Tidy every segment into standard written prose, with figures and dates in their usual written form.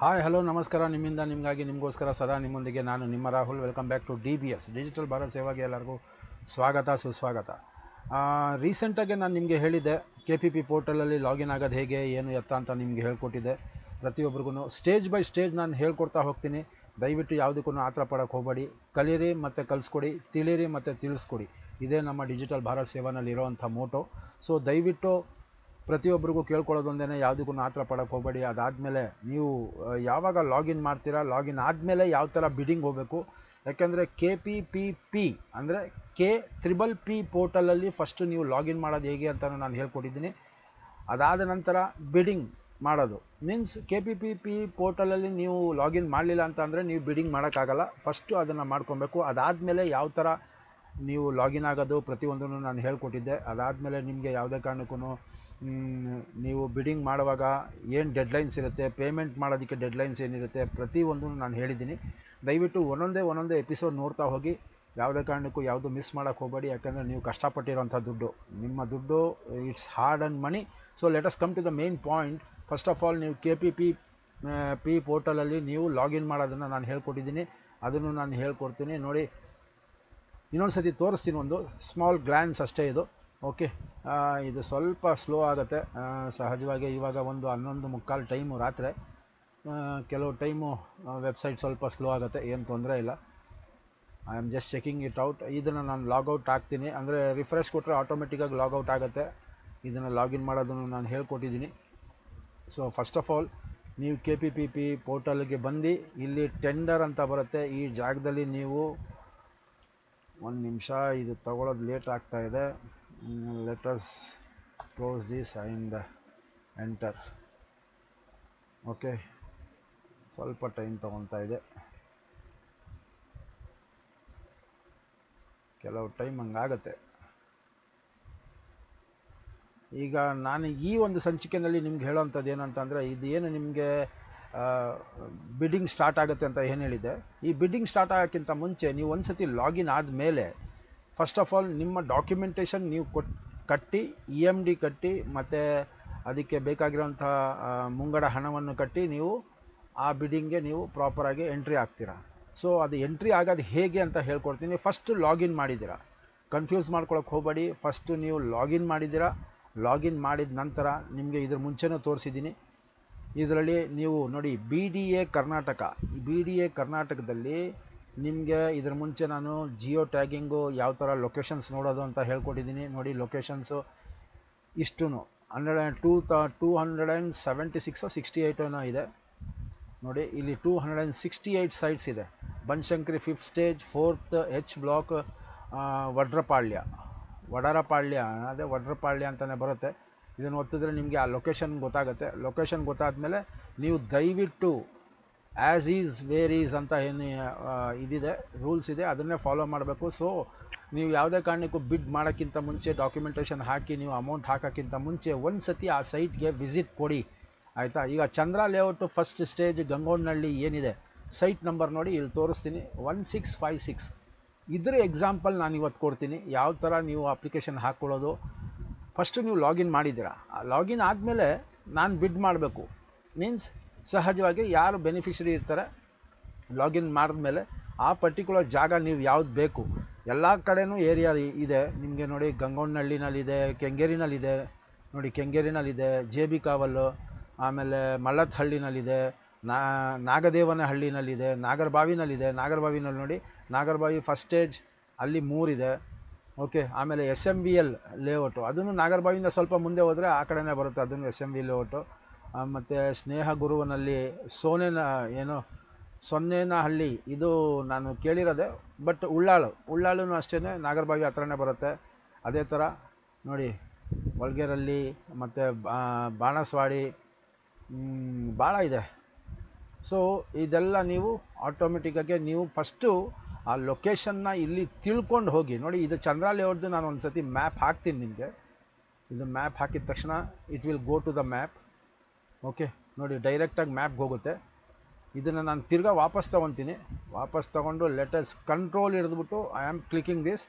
Hi hello ನಮಸ್ಕಾರ. ನಿಮ್ಮಿಂದ ನಿಮಗಾಗಿ ನಿಮಗೋಸ್ಕರ ಸದಾ ನಿಮ್ಮೊಂದಿಗೆ ನಾನು ನಿಮ್ಮ Rahul. Welcome back to DBS digital Bharat ಸೇವಾಗೆ ಎಲ್ಲರಿಗೂ ಸ್ವಾಗತ ಸುಸ್ವಾಗತ. ರೀಸೆಂಟಾಗಿ ನಾನು ನಿಮಗೆ ಹೇಳಿದ್ದೆ KPP ಪೋರ್ಟಲಲ್ಲಿ ಲಾಗಿನ್ ಆಗೋದು ಹೇಗೆ ಏನು ಎತ್ತ ಅಂತ ನಿಮಗೆ ಹೇಳ್ಕೊಟ್ಟಿದ್ದೆ. ಪ್ರತಿಯೊಬ್ಬರಿಗೂ ಸ್ಟೇಜ್ ಬೈ ಸ್ಟೇಜ್ ನಾನು ಹೇಳ್ಕೊಡ್ತಾ ಹೋಗ್ತೀನಿ. ದಯವಿಟ್ಟು ಯಾವುದಕ್ಕೂ ಆತರ ಪಡೋಕ್ಕೆ ಹೋಗಬೇಡಿ. ಕಲೀರಿ ಮತ್ತು ಕಲಿಸ್ಕೊಡಿ, ತಿಳಿರಿ ಮತ್ತು ತಿಳಿಸ್ಕೊಡಿ. ಇದೇ ನಮ್ಮ ಡಿಜಿಟಲ್ ಭಾರತ್ ಸೇವಾನಲ್ಲಿ ಇರೋವಂಥ ಮೋಟೋ. ಸೊ ದಯವಿಟ್ಟು ಪ್ರತಿಯೊಬ್ಬರಿಗೂ ಕೇಳ್ಕೊಳ್ಳೋದೊಂದೇ, ಯಾವುದಕ್ಕೂ ಆತರ ಪಡೋಕ್ಕೆ ಹೋಗಬೇಡಿ. ಅದಾದಮೇಲೆ ನೀವು ಯಾವಾಗ ಲಾಗಿನ್ ಮಾಡ್ತೀರಾ, ಲಾಗಿನ್ ಆದಮೇಲೆ ಯಾವ ಥರ ಬಿಡಿಂಗ್ ಹೋಗಬೇಕು. ಯಾಕೆಂದರೆ KPPP ಅಂದರೆ K-PPP ಪೋರ್ಟಲಲ್ಲಿ ಫಸ್ಟು ನೀವು ಲಾಗಿನ್ ಮಾಡೋದು ಹೇಗೆ ಅಂತ ನಾನು ಹೇಳ್ಕೊಟ್ಟಿದ್ದೀನಿ. ಅದಾದ ನಂತರ ಬಿಡಿಂಗ್ ಮಾಡೋದು ಮೀನ್ಸ್ KPPP ಪೋರ್ಟಲಲ್ಲಿ ನೀವು ಲಾಗಿನ್ ಮಾಡಲಿಲ್ಲ ಅಂತ ಅಂದರೆ ನೀವು ಬಿಡಿಂಗ್ ಮಾಡೋಕ್ಕಾಗಲ್ಲ. ಫಸ್ಟು ಅದನ್ನು ಮಾಡ್ಕೊಬೇಕು. ಅದಾದಮೇಲೆ ಯಾವ ಥರ ನೀವು ಲಾಗಿನ್ ಆಗೋದು ಪ್ರತಿಯೊಂದನ್ನು ನಾನು ಹೇಳ್ಕೊಟ್ಟಿದ್ದೆ. ಅದಾದಮೇಲೆ ನಿಮಗೆ ಯಾವುದೇ ಕಾರಣಕ್ಕೂ ನೀವು ಬಿಡಿಂಗ್ ಮಾಡುವಾಗ ಏನು ಡೆಡ್ಲೈನ್ಸ್ ಇರುತ್ತೆ, ಪೇಮೆಂಟ್ ಮಾಡೋದಕ್ಕೆ ಡೆಡ್ಲೈನ್ಸ್ ಏನಿರುತ್ತೆ, ಪ್ರತಿಯೊಂದನ್ನು ನಾನು ಹೇಳಿದ್ದೀನಿ. ದಯವಿಟ್ಟು ಒಂದೊಂದೇ ಎಪಿಸೋಡ್ ನೋಡ್ತಾ ಹೋಗಿ. ಯಾವುದೇ ಕಾರಣಕ್ಕೂ ಯಾವುದು ಮಿಸ್ ಮಾಡೋಕ್ಕೆ ಹೋಗಬೇಡಿ. ಯಾಕಂದರೆ ನೀವು ಕಷ್ಟಪಟ್ಟಿರೋಂಥ ದುಡ್ಡು, ನಿಮ್ಮ ದುಡ್ಡು, it's hard and money. So let us come to the main point. First of all ನೀವು KPPP ಪೋರ್ಟಲಲ್ಲಿ ನೀವು ಲಾಗಿನ್ ಮಾಡೋದನ್ನು ನಾನು ಹೇಳ್ಕೊಟ್ಟಿದ್ದೀನಿ. ಅದನ್ನು ನಾನು ಹೇಳ್ಕೊಡ್ತೀನಿ ನೋಡಿ. ಇನ್ನೊಂದು ಸತಿ ತೋರಿಸ್ತೀನಿ, ಒಂದು ಸ್ಮಾಲ್ ಗ್ಲ್ಯಾನ್ಸ್ ಅಷ್ಟೇ ಇದು. ಓಕೆ, ಇದು ಸ್ವಲ್ಪ ಸ್ಲೋ ಆಗುತ್ತೆ ಸಹಜವಾಗಿ. ಇವಾಗ ಒಂದು 11:15 ಟೈಮು ರಾತ್ರಿ. ಕೆಲವು ಟೈಮು ವೆಬ್ಸೈಟ್ ಸ್ವಲ್ಪ ಸ್ಲೋ ಆಗುತ್ತೆ, ಏನು ತೊಂದರೆ ಇಲ್ಲ. I am just checking it out. ಇದನ್ನು ನಾನು ಲಾಗೌಟ್ ಆಗ್ತೀನಿ, ಅಂದರೆ ರಿಫ್ರೆಶ್ ಕೊಟ್ಟರೆ ಆಟೋಮೆಟಿಕ್ಕಾಗಿ ಲಾಗೌಟ್ ಆಗುತ್ತೆ. ಇದನ್ನು ಲಾಗಿನ್ ಮಾಡೋದನ್ನು ನಾನು ಹೇಳ್ಕೊಟ್ಟಿದ್ದೀನಿ. ಸೊ ಫಸ್ಟ್ ಆಫ್ ಆಲ್ ನೀವು KPPP ಪೋರ್ಟಲ್ಗೆ ಬಂದು ಇಲ್ಲಿ ಟೆಂಡರ್ ಅಂತ ಬರುತ್ತೆ. ಈ ಜಾಗದಲ್ಲಿ ನೀವು ಒಂದು ನಿಮಿಷ, ಇದು ತಗೊಳ್ಳೋದು ಲೇಟ್ ಆಗ್ತಾ ಇದೆ. Let us close this and enter. Okay, ಸ್ವಲ್ಪ ಟೈಮ್ ತೊಗೊತಾ ಇದೆ, ಕೆಲವು ಟೈಮ್ ಹಂಗಾಗತ್ತೆ. ಈಗ ನಾನು ಈ ಒಂದು ಸಂಚಿಕೆಯಲ್ಲಿ ನಿಮ್ಗೆ ಹೇಳೋವಂಥದ್ದು ಏನಂತಂದರೆ, ಇದೇನು ನಿಮಗೆ ಬಿಡ್ಡಿಂಗ್ ಸ್ಟಾರ್ಟ್ ಆಗುತ್ತೆ ಅಂತ ಏನು ಹೇಳಿದೆ, ಈ ಬಿಡ್ಡಿಂಗ್ ಸ್ಟಾರ್ಟ್ ಆಗೋಕ್ಕಿಂತ ಮುಂಚೆ ನೀವು ಒಂದು ಸತಿ ಲಾಗಿನ್ ಆದಮೇಲೆ ಫಸ್ಟ್ ಆಫ್ ಆಲ್ ನಿಮ್ಮ ಡಾಕ್ಯುಮೆಂಟೇಷನ್ ನೀವು ಕಟ್ಟಿ, EMD ಕಟ್ಟಿ, ಮತ್ತು ಅದಕ್ಕೆ ಬೇಕಾಗಿರೋಂಥ ಮುಂಗಡ ಹಣವನ್ನು ಕಟ್ಟಿ ನೀವು ಆ ಬಿಡ್ಡಿಂಗ್ಗೆ ನೀವು ಪ್ರಾಪರಾಗಿ ಎಂಟ್ರಿ ಆಗ್ತೀರಾ. ಸೊ ಅದು ಎಂಟ್ರಿ ಆಗೋದು ಹೇಗೆ ಅಂತ ಹೇಳ್ಕೊಡ್ತೀನಿ. ಫಸ್ಟು ಲಾಗಿನ್ ಮಾಡಿದ್ದೀರಾ, ಕನ್ಫ್ಯೂಸ್ ಮಾಡ್ಕೊಳಕ್ಕೆ ಹೋಗಬೇಡಿ. ಫಸ್ಟು ನೀವು ಲಾಗಿನ್ ಮಾಡಿದ್ದೀರಾ. ಲಾಗಿನ್ ಮಾಡಿದ ನಂತರ ನಿಮಗೆ ಇದ್ರ ಮುಂಚೆನೂ ತೋರಿಸಿದ್ದೀನಿ. ಇದರಲ್ಲಿ ನೀವು ನೋಡಿ BDA ಕರ್ನಾಟಕ. BDA ಕರ್ನಾಟಕದಲ್ಲಿ ನಿಮಗೆ ಇದ್ರ ಮುಂಚೆ ನಾನು ಜಿಯೋ ಟ್ಯಾಗಿಂಗು ಯಾವ ಥರ ಲೊಕೇಶನ್ಸ್ ನೋಡೋದು ಅಂತ ಹೇಳ್ಕೊಟ್ಟಿದ್ದೀನಿ. ನೋಡಿ ಲೊಕೇಶನ್ಸು ಇಷ್ಟೂ 276 68 ಇದೆ ನೋಡಿ. ಇಲ್ಲಿ 268 ಸೈಟ್ಸ್ ಇದೆ. Banashankari 5th stage 4th H block, Vadrapalya ಅದೇ ವಡ್ರಪಾಳ್ಯ ಅಂತಲೇ ಬರುತ್ತೆ. ಇದನ್ನು ಒತ್ತಿದ್ರೆ ನಿಮಗೆ ಆ ಲೊಕೇಶನ್ ಗೊತ್ತಾಗುತ್ತೆ. ಲೊಕೇಶನ್ ಗೊತ್ತಾದಮೇಲೆ ನೀವು ದಯವಿಟ್ಟು ಆ್ಯಸ್ ಈಸ್ ವೇರ್ ಈಸ್ ಅಂತ ಏನು ಇದಿದೆ, ರೂಲ್ಸ್ ಇದೆ, ಅದನ್ನೇ ಫಾಲೋ ಮಾಡಬೇಕು. ಸೊ ನೀವು ಯಾವುದೇ ಕಾರಣಕ್ಕೂ ಬಿಡ್ ಮಾಡೋಕ್ಕಿಂತ ಮುಂಚೆ, ಡಾಕ್ಯುಮೆಂಟೇಷನ್ ಹಾಕಿ ನೀವು ಅಮೌಂಟ್ ಹಾಕೋಕ್ಕಿಂತ ಮುಂಚೆ ಒಂದು ಸತಿ ಆ ಸೈಟ್ಗೆ ವಿಸಿಟ್ ಕೊಡಿ, ಆಯಿತಾ. ಈಗ ಚಂದ್ರ ಲೇಔಟು ಫಸ್ಟ್ ಸ್ಟೇಜ್ ಗಂಗೋನಹಳ್ಳಿ ಏನಿದೆ, ಸೈಟ್ ನಂಬರ್ ನೋಡಿ ಇಲ್ಲಿ ತೋರಿಸ್ತೀನಿ, 1656. ಇದರ ಎಕ್ಸಾಂಪಲ್ ನಾನು ಇವತ್ತು ಕೊಡ್ತೀನಿ, ಯಾವ ಥರ ನೀವು ಅಪ್ಲಿಕೇಶನ್ ಹಾಕ್ಕೊಳ್ಳೋದು. ಫಸ್ಟು ನೀವು ಲಾಗಿನ್ ಮಾಡಿದ್ದೀರಾ, ಲಾಗಿನ್ ಆದಮೇಲೆ ನಾನು ಬಿಡ್ ಮಾಡಬೇಕು. ಮೀನ್ಸ್ ಸಹಜವಾಗಿ ಯಾರು ಬೆನಿಫಿಷರಿ ಇರ್ತಾರೆ, ಲಾಗಿನ್ ಮಾಡಿದ್ಮೇಲೆ ಆ ಪರ್ಟಿಕ್ಯುಲರ್ ಜಾಗ ನೀವು ಯಾವ್ದು ಬೇಕು, ಎಲ್ಲ ಕಡೆನೂ ಏರಿಯಾ ಇದೆ ನಿಮಗೆ. ನೋಡಿ ಗಂಗೋನಹಳ್ಳಿನಲ್ಲಿದೆ, ಕೆಂಗೇರಿನಲ್ಲಿದೆ, ನೋಡಿ ಕೆಂಗೇರಿನಲ್ಲಿದೆ, JB ಕಾವಲ್ಲು, ಆಮೇಲೆ ಮಳ್ಳತ್ತಹಳ್ಳಿನಲ್ಲಿದೆ, ನಾಗದೇವನಹಳ್ಳಿನಲ್ಲಿದೆ, ನಾಗರಬಾವಿನಲ್ಲಿ ನೋಡಿ, ನಾಗರಬಾವಿ ಫಸ್ಟ್ ಸ್ಟೇಜ್ ಅಲ್ಲಿ 3 ಇದೆ. ಓಕೆ, ಆಮೇಲೆ SMVL ಲೇಔಟು, ಅದನ್ನು ನಾಗರಬಾವಿಯಿಂದ ಸ್ವಲ್ಪ ಮುಂದೆ ಹೋದರೆ ಆ ಕಡೆನೇ ಬರುತ್ತೆ, ಅದನ್ನು SMV ಲೇಔಟು. ಮತ್ತು ಸ್ನೇಹ ಗುರುವಿನಲ್ಲಿ ಸೊನ್ನೇನಹಳ್ಳಿ, ಇದು ನಾನು ಕೇಳಿರೋದೆ, ಬಟ್ ಉಳ್ಳಾಳು ಅಷ್ಟೇ, ನಾಗರಬಾವಿ ಹತ್ರನೇ ಬರುತ್ತೆ. ಅದೇ ಥರ ನೋಡಿ ಒಳಗೇರಲ್ಲಿ ಮತ್ತು ಬಾಣಸ್ವಾಡಿ, ಭಾಳ ಇದೆ. ಸೊ ಇದೆಲ್ಲ ನೀವು ಆಟೋಮೆಟಿಕ್ಕಾಗಿ ನೀವು ಫಸ್ಟು ಆ ಲೊಕೇಶನ್ನ ಇಲ್ಲಿ ತಿಳ್ಕೊಂಡು ಹೋಗಿ. ನೋಡಿ ಇದು ಚಂದ್ರ ಲೇಔಟ್ದು ನಾನು ಒಂದು ಸತಿ ಮ್ಯಾಪ್ ಹಾಕ್ತೀನಿ ನಿಮಗೆ. ಇದು ಮ್ಯಾಪ್ ಹಾಕಿದ ತಕ್ಷಣ it will go to the map. Okay, ನೋಡಿ ಡೈರೆಕ್ಟಾಗಿ ಮ್ಯಾಪ್ಗೆ ಹೋಗುತ್ತೆ. ಇದನ್ನು ನಾನು ತಿರ್ಗಾ ವಾಪಸ್ ತೊಗೊಂಡು ಲೆಟಸ್ ಕಂಟ್ರೋಲ್ ಹಿಡಿದ್ಬಿಟ್ಟು I am clicking this.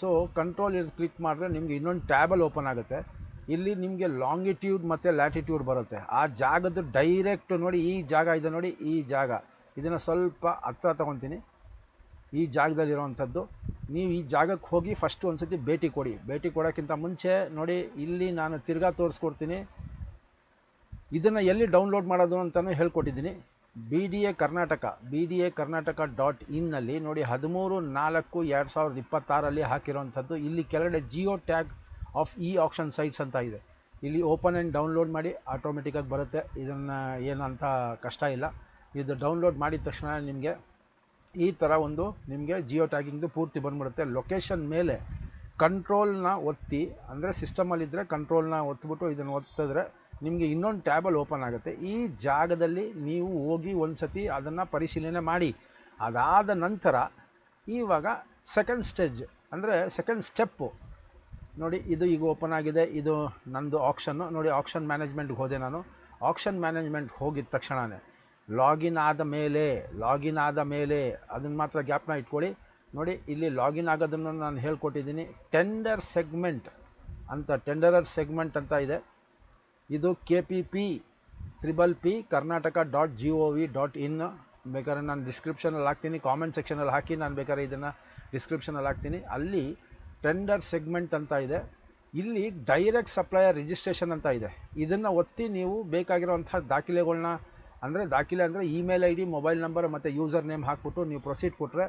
So control ಹಿಡಿದು ಕ್ಲಿಕ್ ಮಾಡಿದ್ರೆ ನಿಮಗೆ ಇನ್ನೊಂದು ಟ್ಯಾಬಲ್ಲಿ ಓಪನ್ ಆಗುತ್ತೆ. ಇಲ್ಲಿ ನಿಮಗೆ ಲಾಂಗಿಟ್ಯೂಡ್ ಮತ್ತು ಲ್ಯಾಟಿಟ್ಯೂಡ್ ಬರುತ್ತೆ. ಆ ಜಾಗದ ಡೈರೆಕ್ಟ್ ನೋಡಿ, ಈ ಜಾಗ ಇದೆ ನೋಡಿ, ಈ ಜಾಗ ಇದನ್ನು ಸ್ವಲ್ಪ ಹತ್ರ ತಗೊತೀನಿ. ಈ ಜಾಗದಲ್ಲಿರುವಂಥದ್ದು ನೀವು ಈ ಜಾಗಕ್ಕೆ ಹೋಗಿ ಫಸ್ಟು ಒಂದು ಸತಿ ಭೇಟಿ ಕೊಡಿ. ಭೇಟಿ ಕೊಡೋಕ್ಕಿಂತ ಮುಂಚೆ ನೋಡಿ, ಇಲ್ಲಿ ನಾನು ತಿರ್ಗಾ ತೋರಿಸ್ಕೊಡ್ತೀನಿ. ಇದನ್ನು ಎಲ್ಲಿ ಡೌನ್ಲೋಡ್ ಮಾಡೋದು ಅಂತಲೂ ಹೇಳ್ಕೊಟ್ಟಿದ್ದೀನಿ. BDA ಕರ್ನಾಟಕ.in ನೋಡಿ 13/4/2026 ಹಾಕಿರೋವಂಥದ್ದು. ಇಲ್ಲಿ ಕೆಳಗಡೆ geo tag of action sites ಅಂತ ಇದೆ. ಇಲ್ಲಿ ಓಪನ್ ಆ್ಯಂಡ್ ಡೌನ್ಲೋಡ್ ಮಾಡಿ ಆಟೋಮೆಟಿಕ್ಕಾಗಿ ಬರುತ್ತೆ. ಇದನ್ನು ಏನಂತ ಕಷ್ಟ ಇಲ್ಲ. ಇದು ಡೌನ್ಲೋಡ್ ಮಾಡಿದ ತಕ್ಷಣ ನಿಮಗೆ ಈ ಥರ ಒಂದು ನಿಮಗೆ ಜಿಯೋ ಟ್ಯಾಗಿಂಗ್ದು ಪೂರ್ತಿ ಬಂದ್ಬಿಡುತ್ತೆ. ಲೊಕೇಶನ್ ಮೇಲೆ ಕಂಟ್ರೋಲ್ನ ಒತ್ತಿ, ಅಂದರೆ ಸಿಸ್ಟಮಲ್ಲಿದ್ದರೆ ಕಂಟ್ರೋಲ್ನ ಒತ್ಬಿಟ್ಟು ಇದನ್ನು ಒತ್ತಿದ್ರೆ ನಿಮಗೆ ಇನ್ನೊಂದು ಟ್ಯಾಬಲ್ಲಿ ಓಪನ್ ಆಗುತ್ತೆ. ಈ ಜಾಗದಲ್ಲಿ ನೀವು ಹೋಗಿ ಒಂದು ಸತಿ ಅದನ್ನು ಪರಿಶೀಲನೆ ಮಾಡಿ. ಅದಾದ ನಂತರ ಇವಾಗ ಸೆಕೆಂಡ್ ಸ್ಟೇಜ್ ಅಂದರೆ ಸೆಕೆಂಡ್ ಸ್ಟೆಪ್ಪು ನೋಡಿ, ಇದು ಈಗ ಓಪನ್ ಆಗಿದೆ. ಇದು ನಂದು ಆಕ್ಷನ್ನು ನೋಡಿ. ಆಕ್ಷನ್ ಮ್ಯಾನೇಜ್ಮೆಂಟ್ಗೆ ಹೋದೆ ನಾನು. ಆಕ್ಷನ್ ಮ್ಯಾನೇಜ್ಮೆಂಟ್ ಹೋಗಿದ ತಕ್ಷಣವೇ ಲಾಗಿನ್ ಆದ ಮೇಲೆ ಅದನ್ನು ಮಾತ್ರ ಗ್ಯಾಪ್ನ ಇಟ್ಕೊಳ್ಳಿ. ನೋಡಿ, ಇಲ್ಲಿ ಲಾಗಿನ್ ಆಗೋದನ್ನು ನಾನು ಹೇಳ್ಕೊಟ್ಟಿದ್ದೀನಿ. ಟೆಂಡರರ್ ಸೆಗ್ಮೆಂಟ್ ಅಂತ ಇದೆ. ಇದು KPP Karnataka.gov.in. ಬೇಕಾದ್ರೆ ನಾನು ಡಿಸ್ಕ್ರಿಪ್ಷನಲ್ಲಿ ಹಾಕ್ತೀನಿ, ಕಾಮೆಂಟ್ ಸೆಕ್ಷನಲ್ಲಿ ಹಾಕಿ, ನಾನು ಬೇಕಾದ್ರೆ ಇದನ್ನು ಡಿಸ್ಕ್ರಿಪ್ಷನಲ್ಲಿ ಹಾಕ್ತೀನಿ. ಅಲ್ಲಿ ಟೆಂಡರ್ ಸೆಗ್ಮೆಂಟ್ ಅಂತ ಇದೆ. ಇಲ್ಲಿ ಡೈರೆಕ್ಟ್ ಸಪ್ಲೈಯರ್ ರಿಜಿಸ್ಟ್ರೇಷನ್ ಅಂತ ಇದೆ. ಇದನ್ನು ಒತ್ತಿ ನೀವು ಬೇಕಾಗಿರೋವಂಥ ದಾಖಲೆಗಳನ್ನ, ದಾಖಲೆ ಅಂದರೆ ಇಮೇಲ್ ID, ಮೊಬೈಲ್ ನಂಬರ್ ಮತ್ತು ಯೂಸರ್ ನೇಮ್ ಹಾಕ್ಬಿಟ್ಟು ನೀವು ಪ್ರೊಸೀಡ್ ಕೊಟ್ಟರೆ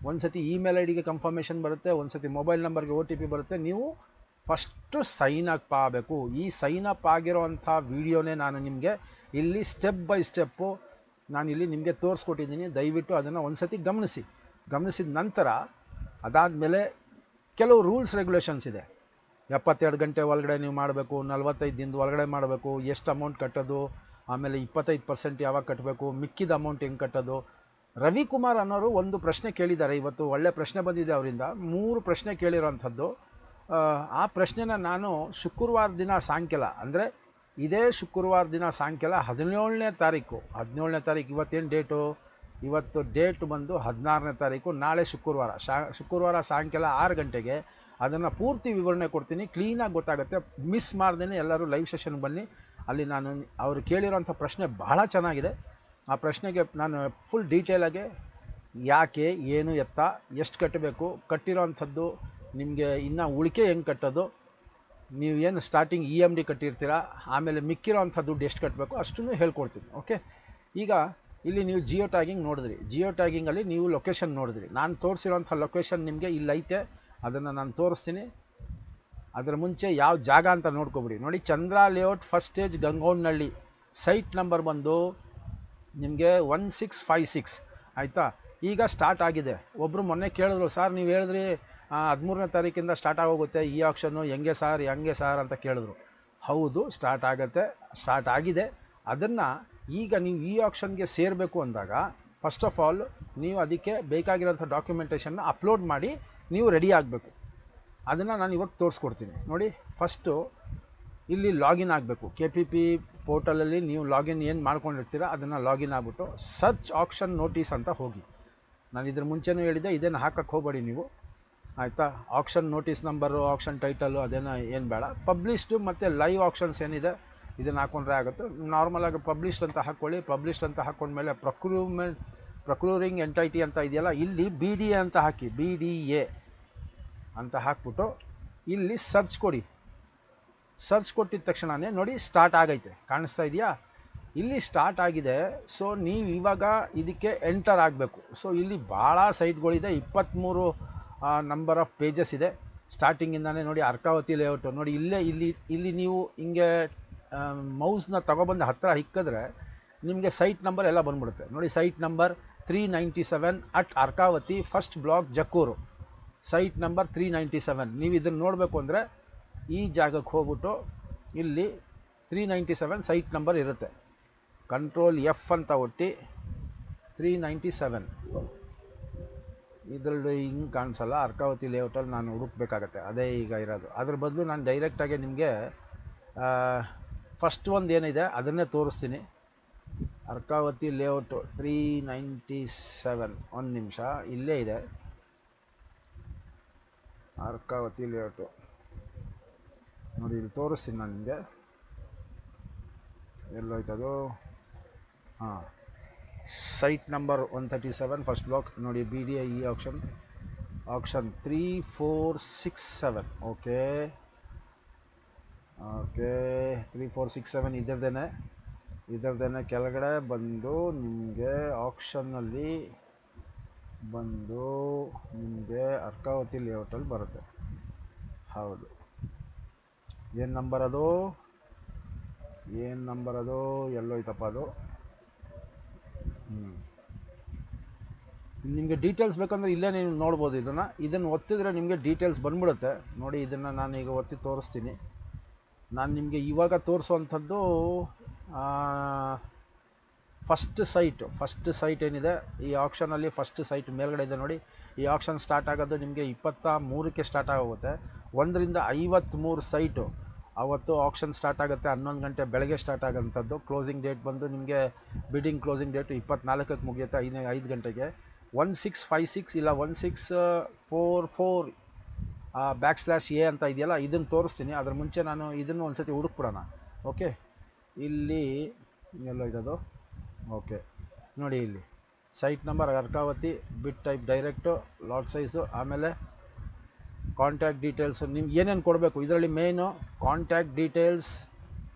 ಒಂದು ಸತಿ ಇಮೇಲ್ IDಗೆ ಕನ್ಫರ್ಮೇಷನ್ ಬರುತ್ತೆ, ಒಂದು ಸತಿ ಮೊಬೈಲ್ ನಂಬರ್ಗೆ OTP ಬರುತ್ತೆ. ನೀವು ಫಸ್ಟು ಸೈನ್ ಅಪ್ ಆಗಬೇಕು. ಈ ಸೈನ್ ಅಪ್ ಆಗಿರೋವಂಥ ವೀಡಿಯೋನೇ ನಾನು ನಿಮಗೆ ಇಲ್ಲಿ ಸ್ಟೆಪ್ ಬೈ ಸ್ಟೆಪ್ಪು ನಾನಿಲ್ಲಿ ನಿಮಗೆ ತೋರಿಸ್ಕೊಟ್ಟಿದ್ದೀನಿ. ದಯವಿಟ್ಟು ಅದನ್ನು ಒಂದು ಸತಿ ಗಮನಿಸಿದ ನಂತರ ಅದಾದಮೇಲೆ ಕೆಲವು ರೂಲ್ಸ್ ರೆಗ್ಯುಲೇಷನ್ಸ್ ಇದೆ. 72 ಗಂಟೆ ಒಳಗಡೆ ನೀವು ಮಾಡಬೇಕು, 45 ದಿನದ ಒಳಗಡೆ ಮಾಡಬೇಕು, ಎಷ್ಟು ಅಮೌಂಟ್ ಕಟ್ಟೋದು, ಆಮೇಲೆ 25% ಯಾವಾಗ ಕಟ್ಟಬೇಕು, ಮಿಕ್ಕಿದ ಅಮೌಂಟ್ ಹೆಂಗೆ ಕಟ್ಟೋದು. ರವಿಕುಮಾರ್ ಅನ್ನೋರು ಒಂದು ಪ್ರಶ್ನೆ ಕೇಳಿದ್ದಾರೆ. ಇವತ್ತು ಒಳ್ಳೆ ಪ್ರಶ್ನೆ ಬಂದಿದೆ ಅವರಿಂದ. 3 ಪ್ರಶ್ನೆ ಕೇಳಿರೋಂಥದ್ದು. ಆ ಪ್ರಶ್ನೆನ ನಾನು ಶುಕ್ರವಾರ ದಿನ ಸಾಯಂಕಾಲ, ಅಂದರೆ ಇದೇ ಶುಕ್ರವಾರ ದಿನ ಸಾಯಂಕಾಲ 17ನೇ ತಾರೀಕು, ಇವತ್ತೇನು ಡೇಟು, ಇವತ್ತು ಡೇಟ್ ಬಂದು 16ನೇ ತಾರೀಕು, ನಾಳೆ ಶುಕ್ರವಾರ ಸಾಯಂಕಾಲ 6 ಗಂಟೆಗೆ ಅದನ್ನು ಪೂರ್ತಿ ವಿವರಣೆ ಕೊಡ್ತೀನಿ. ಕ್ಲೀನಾಗಿ ಗೊತ್ತಾಗುತ್ತೆ. ಮಿಸ್ ಮಾಡ್ದೇ ಎಲ್ಲರೂ ಲೈವ್ ಸೆಷನ್ಗೆ ಬನ್ನಿ. ಅಲ್ಲಿ ನಾನು ಅವರು ಕೇಳಿರೋಂಥ ಪ್ರಶ್ನೆ ಬಹಳ ಚೆನ್ನಾಗಿದೆ. ಆ ಪ್ರಶ್ನೆಗೆ ನಾನು ಫುಲ್ ಡೀಟೇಲಾಗೆ ಯಾಕೆ, ಏನು, ಎತ್ತ, ಎಷ್ಟು ಕಟ್ಟಬೇಕು, ಕಟ್ಟಿರೋವಂಥದ್ದು ನಿಮಗೆ ಇನ್ನು ಉಳಿಕೆ ಹೆಂಗೆ ಕಟ್ಟೋದು, ನೀವು ಏನು ಸ್ಟಾರ್ಟಿಂಗ್ EMD ಕಟ್ಟಿರ್ತೀರ, ಆಮೇಲೆ ಮಿಕ್ಕಿರೋ ಅಂಥ ದುಡ್ಡು ಎಷ್ಟು ಕಟ್ಟಬೇಕು ಅಷ್ಟನ್ನು ಹೇಳ್ಕೊಡ್ತೀನಿ. ಓಕೆ, ಈಗ ಇಲ್ಲಿ ನೀವು ಜಿಯೋ ಟ್ಯಾಗಿಂಗ್ ನೋಡಿದ್ರಿ. ಜಿಯೋ ಟ್ಯಾಗಿಂಗಲ್ಲಿ ನೀವು ಲೊಕೇಶನ್ ನೋಡಿದ್ರಿ. ನಾನು ತೋರಿಸಿರೋಂಥ ಲೊಕೇಶನ್ ನಿಮಗೆ ಇಲ್ಲೈತೆ, ಅದನ್ನು ನಾನು ತೋರಿಸ್ತೀನಿ. ಅದರ ಮುಂಚೆ ಯಾವ ಜಾಗ ಅಂತ ನೋಡ್ಕೊಬಿಡಿ. ನೋಡಿ, Chandra layout first stage Gangonahalli. Site number ಬಂದು ನಿಮಗೆ 1656 ಆಯಿತಾ. ಈಗ ಸ್ಟಾರ್ಟ್ ಆಗಿದೆ. ಒಬ್ಬರು ಮೊನ್ನೆ ಕೇಳಿದ್ರು, ಸರ್ ನೀವು ಹೇಳಿದ್ರಿ 13ನೇ ತಾರೀಕಿಂದ ಸ್ಟಾರ್ಟ್ ಆಗೋಗುತ್ತೆ ಈ ಆಕ್ಷನ್ನು, ಹೆಂಗೆ ಸಾರ್ ಅಂತ ಕೇಳಿದ್ರು. ಹೌದು, ಸ್ಟಾರ್ಟ್ ಆಗಿದೆ. ಅದನ್ನು ಈಗ ನೀವು ಈ ಆಕ್ಷನ್ಗೆ ಸೇರಬೇಕು ಅಂದಾಗ ಫಸ್ಟ್ ಆಫ್ ಆಲ್ ನೀವು ಅದಕ್ಕೆ ಬೇಕಾಗಿರೋಂಥ ಡಾಕ್ಯುಮೆಂಟೇಷನ್ನ ಅಪ್ಲೋಡ್ ಮಾಡಿ ನೀವು ರೆಡಿ ಆಗಬೇಕು. ಅದನ್ನು ನಾನು ಇವಾಗ ತೋರಿಸ್ಕೊಡ್ತೀನಿ. ನೋಡಿ, ಫಸ್ಟು ಇಲ್ಲಿ ಲಾಗಿನ್ ಆಗಬೇಕು. KPP ಪೋರ್ಟಲಲ್ಲಿ ನೀವು ಲಾಗಿನ್ ಏನು ಮಾಡ್ಕೊಂಡಿರ್ತೀರ ಅದನ್ನು ಲಾಗಿನ್ ಆಗಿಬಿಟ್ಟು ಸರ್ಚ್ ಆಕ್ಷನ್ ನೋಟಿಸ್ ಅಂತ ಹೋಗಿ. ನಾನು ಇದ್ರ ಮುಂಚೆನೂ ಹೇಳಿದ್ದೆ, ಇದನ್ನು ಹಾಕಕ್ಕೆ ಹೋಗಬೇಡಿ ನೀವು, ಆಯಿತಾ. Action notice number, action title ಅದೇನೋ ಏನು ಬೇಡ. ಪಬ್ಲಿಷ್ಡು ಮತ್ತು ಲೈವ್ ಆಕ್ಷನ್ಸ್ ಏನಿದೆ ಇದನ್ನು ಹಾಕ್ಕೊಂಡ್ರೆ ಆಗುತ್ತೆ. ನಾರ್ಮಲಾಗಿ ಪಬ್ಲಿಷ್ಡ್ ಅಂತ ಹಾಕ್ಕೊಳ್ಳಿ. ಪಬ್ಲಿಷ್ಡ್ ಅಂತ ಹಾಕ್ಕೊಂಡ್ಮೇಲೆ ಪ್ರೊಕ್ಯೂರಿಂಗ್ ಎಂಟೈಟಿ ಅಂತ ಇದೆಯಲ್ಲ, ಇಲ್ಲಿ BDA ಅಂತ ಹಾಕಿ, BDA ಅಂತ ಹಾಕ್ಬಿಟ್ಟು ಇಲ್ಲಿ ಸರ್ಚ್ ಕೊಡಿ. ಸರ್ಚ್ ಕೊಟ್ಟಿದ ತಕ್ಷಣವೇ ನೋಡಿ ಸ್ಟಾರ್ಟ್ ಆಗೈತೆ, ಕಾಣಿಸ್ತಾ ಇದೆಯಾ? ಇಲ್ಲಿ ಸ್ಟಾರ್ಟ್ ಆಗಿದೆ. ಸೊ ನೀವು ಇವಾಗ ಇದಕ್ಕೆ ಎಂಟರ್ ಆಗಬೇಕು. ಸೊ ಇಲ್ಲಿ ಭಾಳ ಸೈಟ್ಗಳಿದೆ, 23 ನಂಬರ್ ಆಫ್ ಪೇಜಸ್ ಇದೆ. ಸ್ಟಾರ್ಟಿಂಗಿಂದಾನೇ ನೋಡಿ ಅರ್ಕಾವತಿ ಲೇಔಟು ನೋಡಿ. ಇಲ್ಲಿ ನೀವು ಹಿಂಗೆ ಮೌಸ್ನ ತಗೊಬಂದು ಹತ್ತಿರ ಇಕ್ಕಿದ್ರೆ ನಿಮಗೆ ಸೈಟ್ ನಂಬರ್ ಎಲ್ಲ ಬಂದ್ಬಿಡುತ್ತೆ. ನೋಡಿ, site number 397 at Arkavathi, first block, Jakkur. Site number 397. ನೀವು ಇದನ್ನು ನೋಡಬೇಕು ಅಂದರೆ ಈ ಜಾಗಕ್ಕೆ ಹೋಗ್ಬಿಟ್ಟು ಇಲ್ಲಿ 397 ಸೈಟ್ ನಂಬರ್ ಇರುತ್ತೆ. ಕಂಟ್ರೋಲ್ F ಅಂತ ಒತ್ತಿ 397. ಇದರಲ್ಲಿ ಹಿಂಗೆ ಕಾಣಿಸಲ್ಲ, ಅರ್ಕಾವತಿ ಲೇಔಟಲ್ಲಿ ನಾನು ಹುಡುಕ್ಬೇಕಾಗತ್ತೆ. ಅದೇ ಈಗ ಇರೋದು. ಅದ್ರ ಬದಲು ನಾನು ಡೈರೆಕ್ಟಾಗಿ ನಿಮಗೆ ಫಸ್ಟ್ ಒಂದು ಏನಿದೆ ಅದನ್ನೇ ತೋರಿಸ್ತೀನಿ. ಅರ್ಕಾವತಿ ಲೇಔಟು 397. ಒಂದು ನಿಮಿಷ, ಇಲ್ಲೇ ಇದೆ ಅರ್ಕಾವತಿ ಲೇಔಟು. ನೋಡಿ ಇಲ್ಲಿ ತೋರಿಸ್ತೀನಿ ನಾನು ನಿಮಗೆ, ಎಲ್ಲೋಯ್ತದು. ಹಾಂ, ಸೈಟ್ ನಂಬರ್ 137 ಫಸ್ಟ್ ಬ್ಲಾಕ್ ನೋಡಿ, BDI ಆಕ್ಷನ್ 3467. ಓಕೆ 3467 ಇದರದೇನೆ ಕೆಳಗಡೆ ಬಂದು ನಿಮಗೆ ಆಕ್ಷನ್ನಲ್ಲಿ ಬಂದು ನಿಮಗೆ ಅರ್ಕಾವತಿ ಲೇಔಟಲ್ಲಿ ಬರುತ್ತೆ. ಹೌದು, ಏನು ನಂಬರ್ ಅದು ಎಲ್ಲೋಯ್ತಪ್ಪ ಅದು. ನಿಮಗೆ ಡೀಟೇಲ್ಸ್ ಬೇಕಂದ್ರೆ ಇಲ್ಲೇ ನೀವು ನೋಡ್ಬೋದು. ಇದನ್ನು ಒತ್ತಿದ್ರೆ ನಿಮಗೆ ಡೀಟೇಲ್ಸ್ ಬಂದ್ಬಿಡುತ್ತೆ. ನೋಡಿ, ಇದನ್ನು ನಾನು ಈಗ ಒತ್ತಿ ತೋರಿಸ್ತೀನಿ. ನಾನು ನಿಮಗೆ ಇವಾಗ ತೋರಿಸುವಂಥದ್ದು ಫಸ್ಟ್ ಸೈಟ್ ಏನಿದೆ ಈ ಆಕ್ಷನಲ್ಲಿ. ಫಸ್ಟ್ ಸೈಟ್ ಮೇಲ್ಗಡೆ ಇದೆ ನೋಡಿ. ಈ ಆಕ್ಷನ್ ಸ್ಟಾರ್ಟ್ ಆಗೋದು ನಿಮಗೆ 23ಕ್ಕೆ ಸ್ಟಾರ್ಟ್ ಆಗೋಗುತ್ತೆ. 1ರಿಂದ 53 ಸೈಟು ಅವತ್ತು ಆಕ್ಷನ್ ಸ್ಟಾರ್ಟ್ ಆಗುತ್ತೆ. 11 ಗಂಟೆ ಬೆಳಗ್ಗೆ ಸ್ಟಾರ್ಟ್ ಆಗೋಂಥದ್ದು. ಕ್ಲೋಸಿಂಗ್ ಡೇಟ್ ಬಂದು ನಿಮಗೆ ಬಿಡ್ಡಿಂಗ್ ಕ್ಲೋಸಿಂಗ್ ಡೇಟು 24ಕ್ಕೆ ಮುಗಿಯುತ್ತೆ, 5 ಗಂಟೆಗೆ. 1656 ಇಲ್ಲ 1644 /A ಅಂತ ಇದೆಯಲ್ಲ, ಇದನ್ನು ತೋರಿಸ್ತೀನಿ. ಅದ್ರ ಮುಂಚೆ ನಾನು ಇದನ್ನು ಒಂದು ಸತಿ ಹುಡುಕ್ಬಿಡೋಣ. ಓಕೆ, ಇಲ್ಲಿ ಎಲ್ಲೋ ಇದ್ದದು. ಓಕೆ ನೋಡಿ, ಇಲ್ಲಿ site number Arkavathi, bid type direct, lot size, ಆಮೇಲೆ ಕಾಂಟ್ಯಾಕ್ಟ್ ಡೀಟೇಲ್ಸು. ನಿಮ್ಗೆ ಏನೇನು ಕೊಡಬೇಕು ಇದರಲ್ಲಿ main contact details,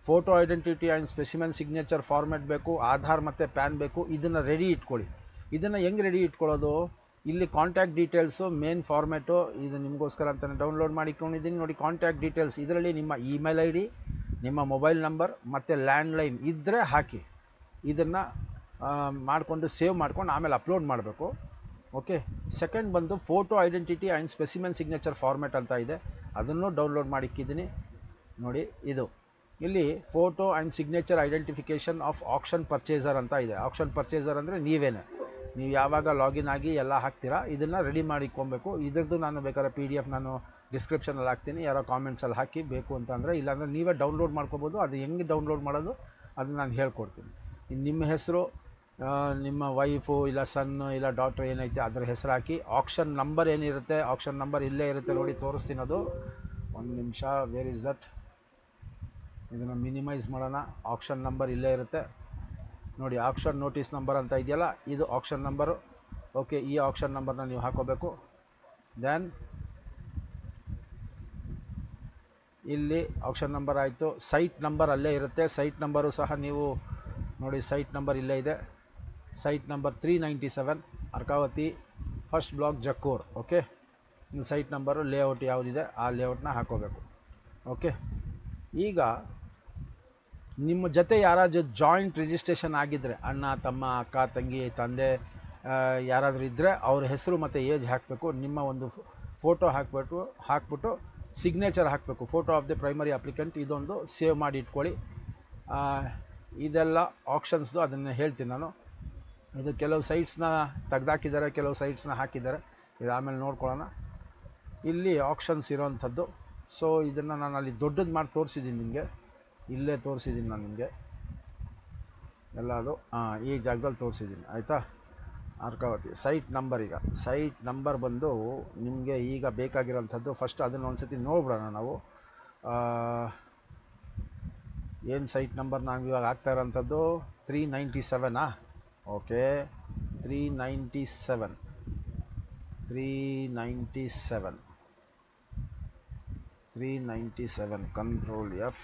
photo identity and specimen signature format ಬೇಕು, ಆಧಾರ್ ಮತ್ತು ಪ್ಯಾನ್ ಬೇಕು. ಇದನ್ನು ರೆಡಿ ಇಟ್ಕೊಳ್ಳಿ. ಇದನ್ನು ಹೆಂಗೆ ರೆಡಿ ಇಟ್ಕೊಳ್ಳೋದು? ಇಲ್ಲಿ ಕಾಂಟ್ಯಾಕ್ಟ್ ಡೀಟೇಲ್ಸು ಮೇನ್ ಫಾರ್ಮ್ಯಾಟು, ಇದು ನಿಮಗೋಸ್ಕರ ಅಂತಲೇ ಡೌನ್ಲೋಡ್ ಮಾಡಿಕೊಂಡಿದ್ದೀನಿ ನೋಡಿ. ಕಾಂಟ್ಯಾಕ್ಟ್ ಡೀಟೇಲ್ಸ್ ಇದರಲ್ಲಿ ನಿಮ್ಮ ಇಮೇಲ್ ID, ನಿಮ್ಮ ಮೊಬೈಲ್ ನಂಬರ್ ಮತ್ತು ಲ್ಯಾಂಡ್ಲೈನ್ ಇದ್ದರೆ ಹಾಕಿ. ಇದನ್ನು ಮಾಡಿಕೊಂಡು ಸೇವ್ ಮಾಡ್ಕೊಂಡು ಆಮೇಲೆ ಅಪ್ಲೋಡ್ ಮಾಡಬೇಕು. ಓಕೆ, ಸೆಕೆಂಡ್ ಬಂದು photo identity and specimen signature format ಅಂತ ಇದೆ, ಅದನ್ನು ಡೌನ್ಲೋಡ್ ಮಾಡಿಕ್ಕಿದ್ದೀನಿ ನೋಡಿ. ಇಲ್ಲಿ photo and signature identification of action purchaser ಅಂತ ಇದೆ. ಆಕ್ಷನ್ ಪರ್ಚೇಸರ್ ಅಂದರೆ ನೀವು ಯಾವಾಗ ಲಾಗಿನ್ ಆಗಿ ಎಲ್ಲ ಹಾಕ್ತೀರಾ ಇದನ್ನು ರೆಡಿ ಮಾಡಿಕೊಬೇಕು. ಇದ್ರದ್ದು ನಾನು ಬೇಕಾದ್ರೆ PDF ನಾನು ಡಿಸ್ಕ್ರಿಪ್ಷನಲ್ಲಿ ಹಾಕ್ತೀನಿ, ಯಾರೋ ಕಾಮೆಂಟ್ಸಲ್ಲಿ ಹಾಕಿ ಬೇಕು ಅಂತಂದರೆ. ಇಲ್ಲಾಂದರೆ ನೀವೇ ಡೌನ್ಲೋಡ್ ಮಾಡ್ಕೋಬೋದು. ಅದು ಹೆಂಗೆ ಡೌನ್ಲೋಡ್ ಮಾಡೋದು ಅದನ್ನು ನಾನು ಹೇಳ್ಕೊಡ್ತೀನಿ. ನಿಮ್ಮ ಹೆಸರು, ನಿಮ್ಮ ವೈಫು ಇಲ್ಲ ಸನ್ನು ಇಲ್ಲ ಡಾಟ್ರ್ ಏನೈತೆ ಅದರ ಹೆಸರು ಹಾಕಿ. ಆಕ್ಷನ್ ನಂಬರ್ ಏನಿರುತ್ತೆ, ಆಕ್ಷನ್ ನಂಬರ್ ಇಲ್ಲೇ ಇರುತ್ತೆ ನೋಡಿ, ತೋರಿಸ್ತೀನಿ ಅದು. ಒಂದು ನಿಮಿಷ, ವೇರ್ ಇಸ್ ದಟ್? ಇದನ್ನು ಮಿನಿಮೈಸ್ ಮಾಡೋಣ. ಆಕ್ಷನ್ ನಂಬರ್ ಇಲ್ಲೇ ಇರುತ್ತೆ ನೋಡಿ. ಆಕ್ಷನ್ ನೋಟಿಸ್ ನಂಬರ್ ಅಂತ ಇದೆಯಲ್ಲ, ಇದು ಆಕ್ಷನ್ ನಂಬರು. ಓಕೆ, ಈ ಆಕ್ಷನ್ ನಂಬರ್ನ ನೀವು ಹಾಕೋಬೇಕು. ದೆನ್ ಇಲ್ಲಿ ಆಕ್ಷನ್ ನಂಬರ್ ಆಯಿತು. ಸೈಟ್ ನಂಬರ್ ಅಲ್ಲೇ ಇರುತ್ತೆ. ಸೈಟ್ ನಂಬರು ಸಹ ನೀವು ನೋಡಿ, ಸೈಟ್ ನಂಬರ್ ಇಲ್ಲೇ ಇದೆ. Site number 397 Arkavathi, first block, Jakkur. Okay, site number, layout ಯಾವುದಿದೆ ಆ ಲೇಔಟ್ನ ಹಾಕೋಬೇಕು. ಓಕೆ, ಈಗ ನಿಮ್ಮ ಜೊತೆ ಯಾರಾದರೂ ಜಾಯಿಂಟ್ ರಿಜಿಸ್ಟ್ರೇಷನ್ ಆಗಿದ್ದರೆ, ಅಣ್ಣ ತಮ್ಮ ಅಕ್ಕ ತಂಗಿ ತಂದೆ ಯಾರಾದರೂ ಇದ್ದರೆ ಅವ್ರ ಹೆಸರು ಮತ್ತು ಏಜ್ ಹಾಕಬೇಕು. ನಿಮ್ಮ ಒಂದು ಫೋಟೋ ಹಾಕ್ಬಿಟ್ಟು ಸಿಗ್ನೇಚರ್ ಹಾಕಬೇಕು. Photo of the primary applicant, ಇದೊಂದು ಸೇವ್ ಮಾಡಿ ಇಟ್ಕೊಳ್ಳಿ. ಇದೆಲ್ಲ ಆಕ್ಷನ್ಸ್ದು, ಅದನ್ನು ಹೇಳ್ತೀನಿ ನಾನು. ಇದು ಕೆಲವು ಸೈಟ್ಸ್ನ ತೆಗೆದಾಕಿದ್ದಾರೆ, ಕೆಲವು ಸೈಟ್ಸ್ನ ಹಾಕಿದ್ದಾರೆ. ಇದು ಆಮೇಲೆ ನೋಡ್ಕೊಳ್ಳೋಣ. ಇಲ್ಲಿ ಆಕ್ಷನ್ಸ್ ಇರೋವಂಥದ್ದು. ಸೊ ಇದನ್ನು ನಾನು ಅಲ್ಲಿ ದೊಡ್ಡದು ಮಾಡಿ ತೋರಿಸಿದ್ದೀನಿ ನಿಮಗೆ, ಇಲ್ಲೇ ತೋರಿಸಿದ್ದೀನಿ ನಾನು ನಿಮಗೆ ಎಲ್ಲ. ಅದು ಈ ಜಾಗದಲ್ಲಿ ತೋರಿಸಿದ್ದೀನಿ, ಆಯಿತಾ? Arkavathi site number. ಈಗ ಸೈಟ್ ನಂಬರ್ ಬಂದು ನಿಮಗೆ ಈಗ ಬೇಕಾಗಿರೋಂಥದ್ದು. ಫಸ್ಟ್ ಅದನ್ನು ಒಂದು ಸತಿ ನೋಡ್ಬಿಡೋಣ ನಾವು. ಏನು ಸೈಟ್ ನಂಬರ್ ನಾವು ಇವಾಗ ಆಗ್ತಾ ಇರೋಂಥದ್ದು 397. Okay, 397 control F.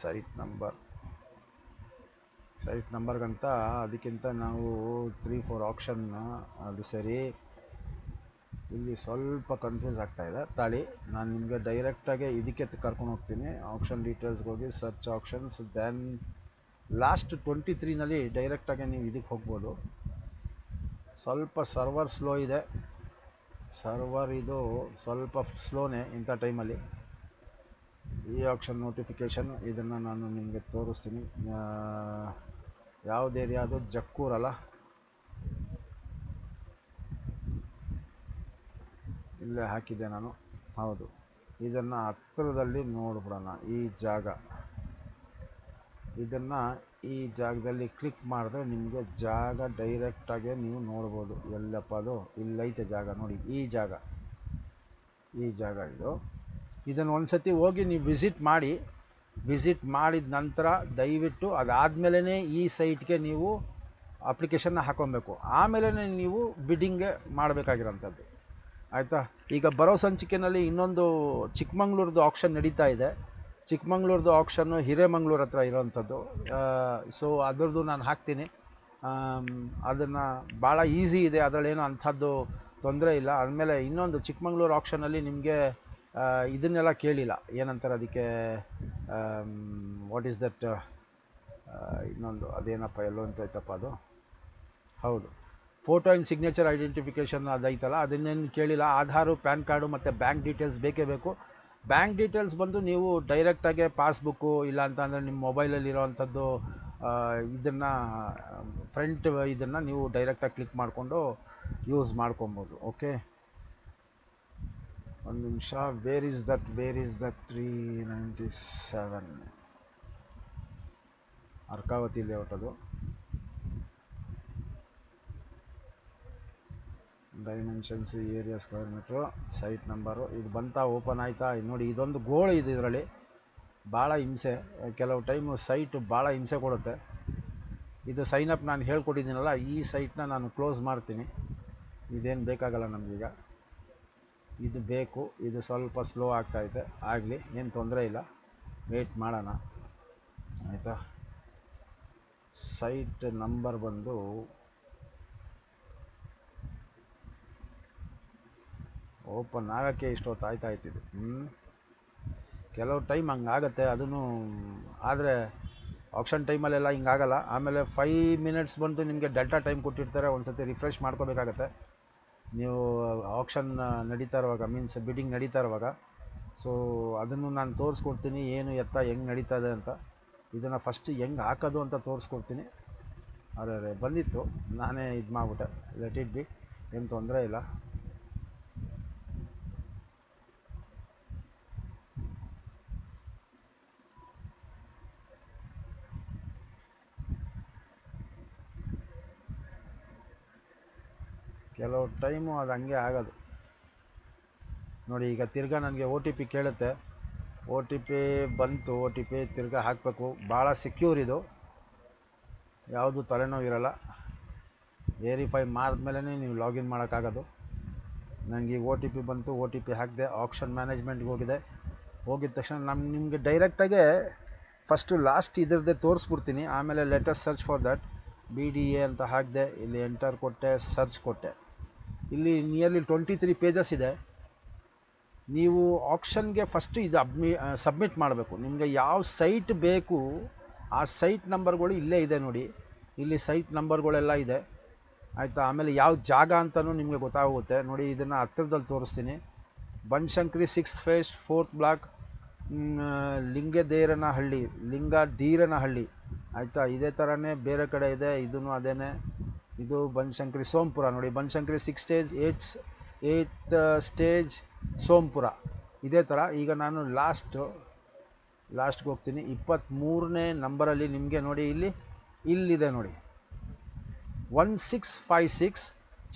ಸೈಟ್ ನಂಬರ್ಗಂತ ಅದಕ್ಕಿಂತ ನಾವು 3-4 ಆಕ್ಷನ್, ಅದು ಸರಿ. ಇಲ್ಲಿ ಸ್ವಲ್ಪ ಕನ್ಫ್ಯೂಸ್ ಆಗ್ತಾ ಇದೆ, ತಾಳಿ. ನಾನು ನಿಮಗೆ ಡೈರೆಕ್ಟಾಗಿ ಇದಕ್ಕೆ ಕರ್ಕೊಂಡು ಹೋಗ್ತೀನಿ. ಆಕ್ಷನ್ ಡೀಟೇಲ್ಸ್ಗೆ ಹೋಗಿ ಸರ್ಚ್ ಆಕ್ಷನ್ಸ್, ದೆನ್ ಲಾಸ್ಟ್ 23ನಲ್ಲಿ ಡೈರೆಕ್ಟಾಗಿ ನೀವು ಇದಕ್ಕೆ ಹೋಗ್ಬೋದು. ಸ್ವಲ್ಪ ಸರ್ವರ್ ಸ್ಲೋ ಇದೆ. ಸರ್ವರ್ ಇದು ಸ್ವಲ್ಪ ಸ್ಲೋನೇ ಇಂಥ ಟೈಮಲ್ಲಿ. ಈ ಆಕ್ಷನ್ ನೋಟಿಫಿಕೇಷನ್ ಇದನ್ನು ನಾನು ನಿಮಗೆ ತೋರಿಸ್ತೀನಿ. ಯಾವ್ದು ಏರಿಯಾ ಅದು? ಜಕ್ಕೂರಲ್ಲ, ಇಲ್ಲೇ ಹಾಕಿದ್ದೆ ನಾನು. ಹೌದು, ಇದನ್ನು ಹತ್ತಿರದಲ್ಲಿ ನೋಡ್ಬಿಡೋಣ. ಈ ಜಾಗ ಇದನ್ನು ಈ ಜಾಗದಲ್ಲಿ ಕ್ಲಿಕ್ ಮಾಡಿದ್ರೆ ನಿಮಗೆ ಜಾಗ ಡೈರೆಕ್ಟಾಗಿ ನೀವು ನೋಡ್ಬೋದು. ಎಲ್ಲಪ್ಪ ಅದು ಇಲ್ಲೈತೆ ಜಾಗ ನೋಡಿ, ಈ ಜಾಗ ಇದು. ಇದನ್ನು ಒಂದು ಸತಿ ಹೋಗಿ ನೀವು ವಿಸಿಟ್ ಮಾಡಿದ ನಂತರ ದಯವಿಟ್ಟು ಅದಾದಮೇಲೆ ಈ ಸೈಟ್ಗೆ ನೀವು ಅಪ್ಲಿಕೇಶನ್ನ ಹಾಕೊಬೇಕು. ಆಮೇಲೆ ನೀವು ಬಿಡ್ಡಿಂಗ್ಗೆ ಮಾಡಬೇಕಾಗಿರೋಂಥದ್ದು, ಆಯಿತಾ. ಈಗ ಬರೋ ಸಂಚಿಕೆಯಲ್ಲಿ ಇನ್ನೊಂದು ಚಿಕ್ಕಮಂಗ್ಳೂರ್ದು ಆಕ್ಷನ್ ನಡೀತಾ ಇದೆ. ಚಿಕ್ಕಮಂಗ್ಳೂರ್ದು ಆಕ್ಷನ್ನು ಹಿರೇಮಂಗ್ಳೂರು ಹತ್ರ ಇರೋವಂಥದ್ದು. ಸೊ ಅದರದ್ದು ನಾನು ಹಾಕ್ತೀನಿ. ಅದನ್ನು ಭಾಳ ಈಸಿ ಇದೆ, ಅದರಲ್ಲೇನು ಅಂಥದ್ದು ತೊಂದರೆ ಇಲ್ಲ. ಆದಮೇಲೆ ಇನ್ನೊಂದು ಚಿಕ್ಕಮಂಗ್ಳೂರು ಆಕ್ಷನಲ್ಲಿ ನಿಮಗೆ ಇದನ್ನೆಲ್ಲ ಕೇಳಿಲ್ಲ, ಏನಂತಾರೆ ಅದಕ್ಕೆ, ವಾಟ್ ಈಸ್ ದಟ್, ಇನ್ನೊಂದು ಅದೇನಪ್ಪ ಎಲ್ಲೋ ಅಂತೈತಪ್ಪ ಅದು, ಹೌದು, ಫೋಟೋ ಆ್ಯಂಡ್ ಸಿಗ್ನೇಚರ್ ಐಡೆಂಟಿಫಿಕೇಷನ್ ಅದೈತಲ್ಲ, ಅದನ್ನೇನು ಕೇಳಿಲ್ಲ. ಆಧಾರು, ಪ್ಯಾನ್ ಕಾರ್ಡು ಮತ್ತು ಬ್ಯಾಂಕ್ ಡೀಟೇಲ್ಸ್ ಬೇಕೇ ಬೇಕು. ಬ್ಯಾಂಕ್ ಡೀಟೇಲ್ಸ್ ಬಂದು ನೀವು ಡೈರೆಕ್ಟಾಗೆ ಪಾಸ್ಬುಕ್ಕು ಇಲ್ಲ ಅಂತ ಅಂದರೆ ನಿಮ್ಮ ಮೊಬೈಲಲ್ಲಿರೋವಂಥದ್ದು ಇದನ್ನು ಫ್ರಂಟ್ ಇದನ್ನು ನೀವು ಡೈರೆಕ್ಟಾಗಿ ಕ್ಲಿಕ್ ಮಾಡಿಕೊಂಡು ಯೂಸ್ ಮಾಡ್ಕೊಬೋದು. ಓಕೆ, ಒಂದು ನಿಮಿಷ. Where is that 397 Arkavathi layout, ಅದು dimensions, area, square metre, site number, ಇದು ಬಂತಾ, ಓಪನ್ ಆಯಿತಾ ನೋಡಿ. ಇದೊಂದು ಗೋಳು ಇದೆ ಇದರಲ್ಲಿ, ಭಾಳ ಹಿಂಸೆ. ಕೆಲವು ಟೈಮು ಸೈಟು ಭಾಳ ಹಿಂಸೆ ಕೊಡುತ್ತೆ. ಇದು ಸೈನಪ್ ನಾನು ಹೇಳ್ಕೊಟ್ಟಿದ್ದೀನಲ್ಲ, ಈ ಸೈಟ್ನ ನಾನು ಕ್ಲೋಸ್ ಮಾಡ್ತೀನಿ. ಇದೇನು ಬೇಕಾಗಲ್ಲ ನಮಗೀಗ, ಇದು ಬೇಕು. ಇದು ಸ್ವಲ್ಪ ಸ್ಲೋ ಆಗ್ತಾಯಿದೆ, ಆಗಲಿ, ಏನು ತೊಂದರೆ ಇಲ್ಲ, ವೆಯ್ಟ್ ಮಾಡೋಣ, ಆಯಿತಾ. ಸೈಟ್ ನಂಬರ್ ಬಂದು ಓಪನ್ ಆಗೋಕ್ಕೆ ಇಷ್ಟೊತ್ತು ಆಯ್ತಾಯ್ತಿದೆ. ಕೆಲವು ಟೈಮ್ ಹಂಗಾಗತ್ತೆ, ಅದನ್ನು ಆದರೆ ಆಪ್ಷನ್ ಟೈಮಲ್ಲೆಲ್ಲ ಹಿಂಗಾಗಲ್ಲ. ಆಮೇಲೆ 5 ಮಿನಿಟ್ಸ್ ಬಂದು ನಿಮಗೆ ಡೆಲ್ಟಾ ಟೈಮ್ ಕೊಟ್ಟಿರ್ತಾರೆ, ಒಂದು ಸತಿ ರಿಫ್ರೆಶ್ ಮಾಡ್ಕೋಬೇಕಾಗತ್ತೆ ನೀವು ಆಕ್ಷನ್ ನಡೀತಾ ಇರುವಾಗ, ಮೀನ್ಸ್ ಬಿಡ್ಡಿಂಗ್ ನಡೀತಾ ಇರುವಾಗ. ಸೊ ಅದನ್ನು ನಾನು ತೋರಿಸ್ಕೊಡ್ತೀನಿ, ಏನು ಎತ್ತ ಹೆಂಗೆ ನಡೀತದೆ ಅಂತ. ಇದನ್ನು ಫಸ್ಟ್ ಹೆಂಗೆ ಹಾಕೋದು ಅಂತ ತೋರಿಸ್ಕೊಡ್ತೀನಿ. ಅರೆ ಬಂದಿತ್ತು, ನಾನೇ ಇದು ಮಾಡಿಬಿಟ್ಟೆ, ಲೆಟ್ ಇಟ್ ಬಿ, ಏನು ತೊಂದರೆ ಇಲ್ಲ. ಕೆಲವು ಟೈಮು ಅದು ಹಂಗೆ ಆಗೋದು ನೋಡಿ. ಈಗ ತಿರ್ಗಾ ನನಗೆ OTP ಕೇಳುತ್ತೆ, OTP ಬಂತು, OTP ತಿರ್ಗಾ ಹಾಕಬೇಕು. ಭಾಳ ಸೆಕ್ಯೂರ್ ಇದು, ಯಾವುದು ತಲೆನೋವು ಇರೋಲ್ಲ. ವೆರಿಫೈ ಮಾಡಿದ್ಮೇಲೆ ನೀವು ಲಾಗಿನ್ ಮಾಡೋಕ್ಕಾಗೋದು. ನನಗೆ ಈ OTP ಬಂತು, OTP ಹಾಕಿದೆ, ಆಕ್ಷನ್ ಮ್ಯಾನೇಜ್ಮೆಂಟ್ಗೆ ಹೋಗಿದ ತಕ್ಷಣ ನಿಮಗೆ ಡೈರೆಕ್ಟಾಗೆ ಫಸ್ಟು ಲಾಸ್ಟ್ ಇದರದ್ದೇ ತೋರಿಸ್ಬಿಡ್ತೀನಿ. ಆಮೇಲೆ let's search for that BDA ಅಂತ ಹಾಕಿದೆ, ಇಲ್ಲಿ ಎಂಟರ್ ಕೊಟ್ಟೆ, ಸರ್ಚ್ ಕೊಟ್ಟೆ. ಇಲ್ಲಿ ನಿಯರ್ಲಿ 23 ಪೇಜಸ್ ಇದೆ. ನೀವು ಆಕ್ಷನ್ಗೆ ಫಸ್ಟ್ ಇದು ಸಬ್ಮಿಟ್ ಮಾಡಬೇಕು. ನಿಮಗೆ ಯಾವ ಸೈಟ್ ಬೇಕು ಆ ಸೈಟ್ ನಂಬರ್ಗಳು ಇಲ್ಲೇ ಇದೆ ನೋಡಿ, ಇಲ್ಲಿ ಸೈಟ್ ನಂಬರ್ಗಳೆಲ್ಲ ಇದೆ, ಆಯಿತಾ. ಆಮೇಲೆ ಯಾವ ಜಾಗ ಅಂತಲೂ ನಿಮಗೆ ಗೊತ್ತಾಗುತ್ತೆ ನೋಡಿ. ಇದನ್ನು ಹತ್ತಿರದಲ್ಲಿ ತೋರಿಸ್ತೀನಿ. Banashankari 6th phase 4th block, ಲಿಂಗಧೀರನಹಳ್ಳಿ, ಆಯಿತಾ. ಇದೇ ಥರನೇ ಬೇರೆ ಕಡೆ ಇದೆ, ಇದೂ ಅದೇನೆ. ಇದು ಬನಶಂಕರಿ ಸೋಂಪುರ ನೋಡಿ, Banashankari 6th stage, 8th stage Sompura, ಇದೇ ಥರ. ಈಗ ನಾನು ಲಾಸ್ಟ್ಗೆ ಹೋಗ್ತೀನಿ. 23ನೇ ನಂಬರಲ್ಲಿ ನಿಮಗೆ ನೋಡಿ, ಇಲ್ಲಿದೆ ನೋಡಿ, 1656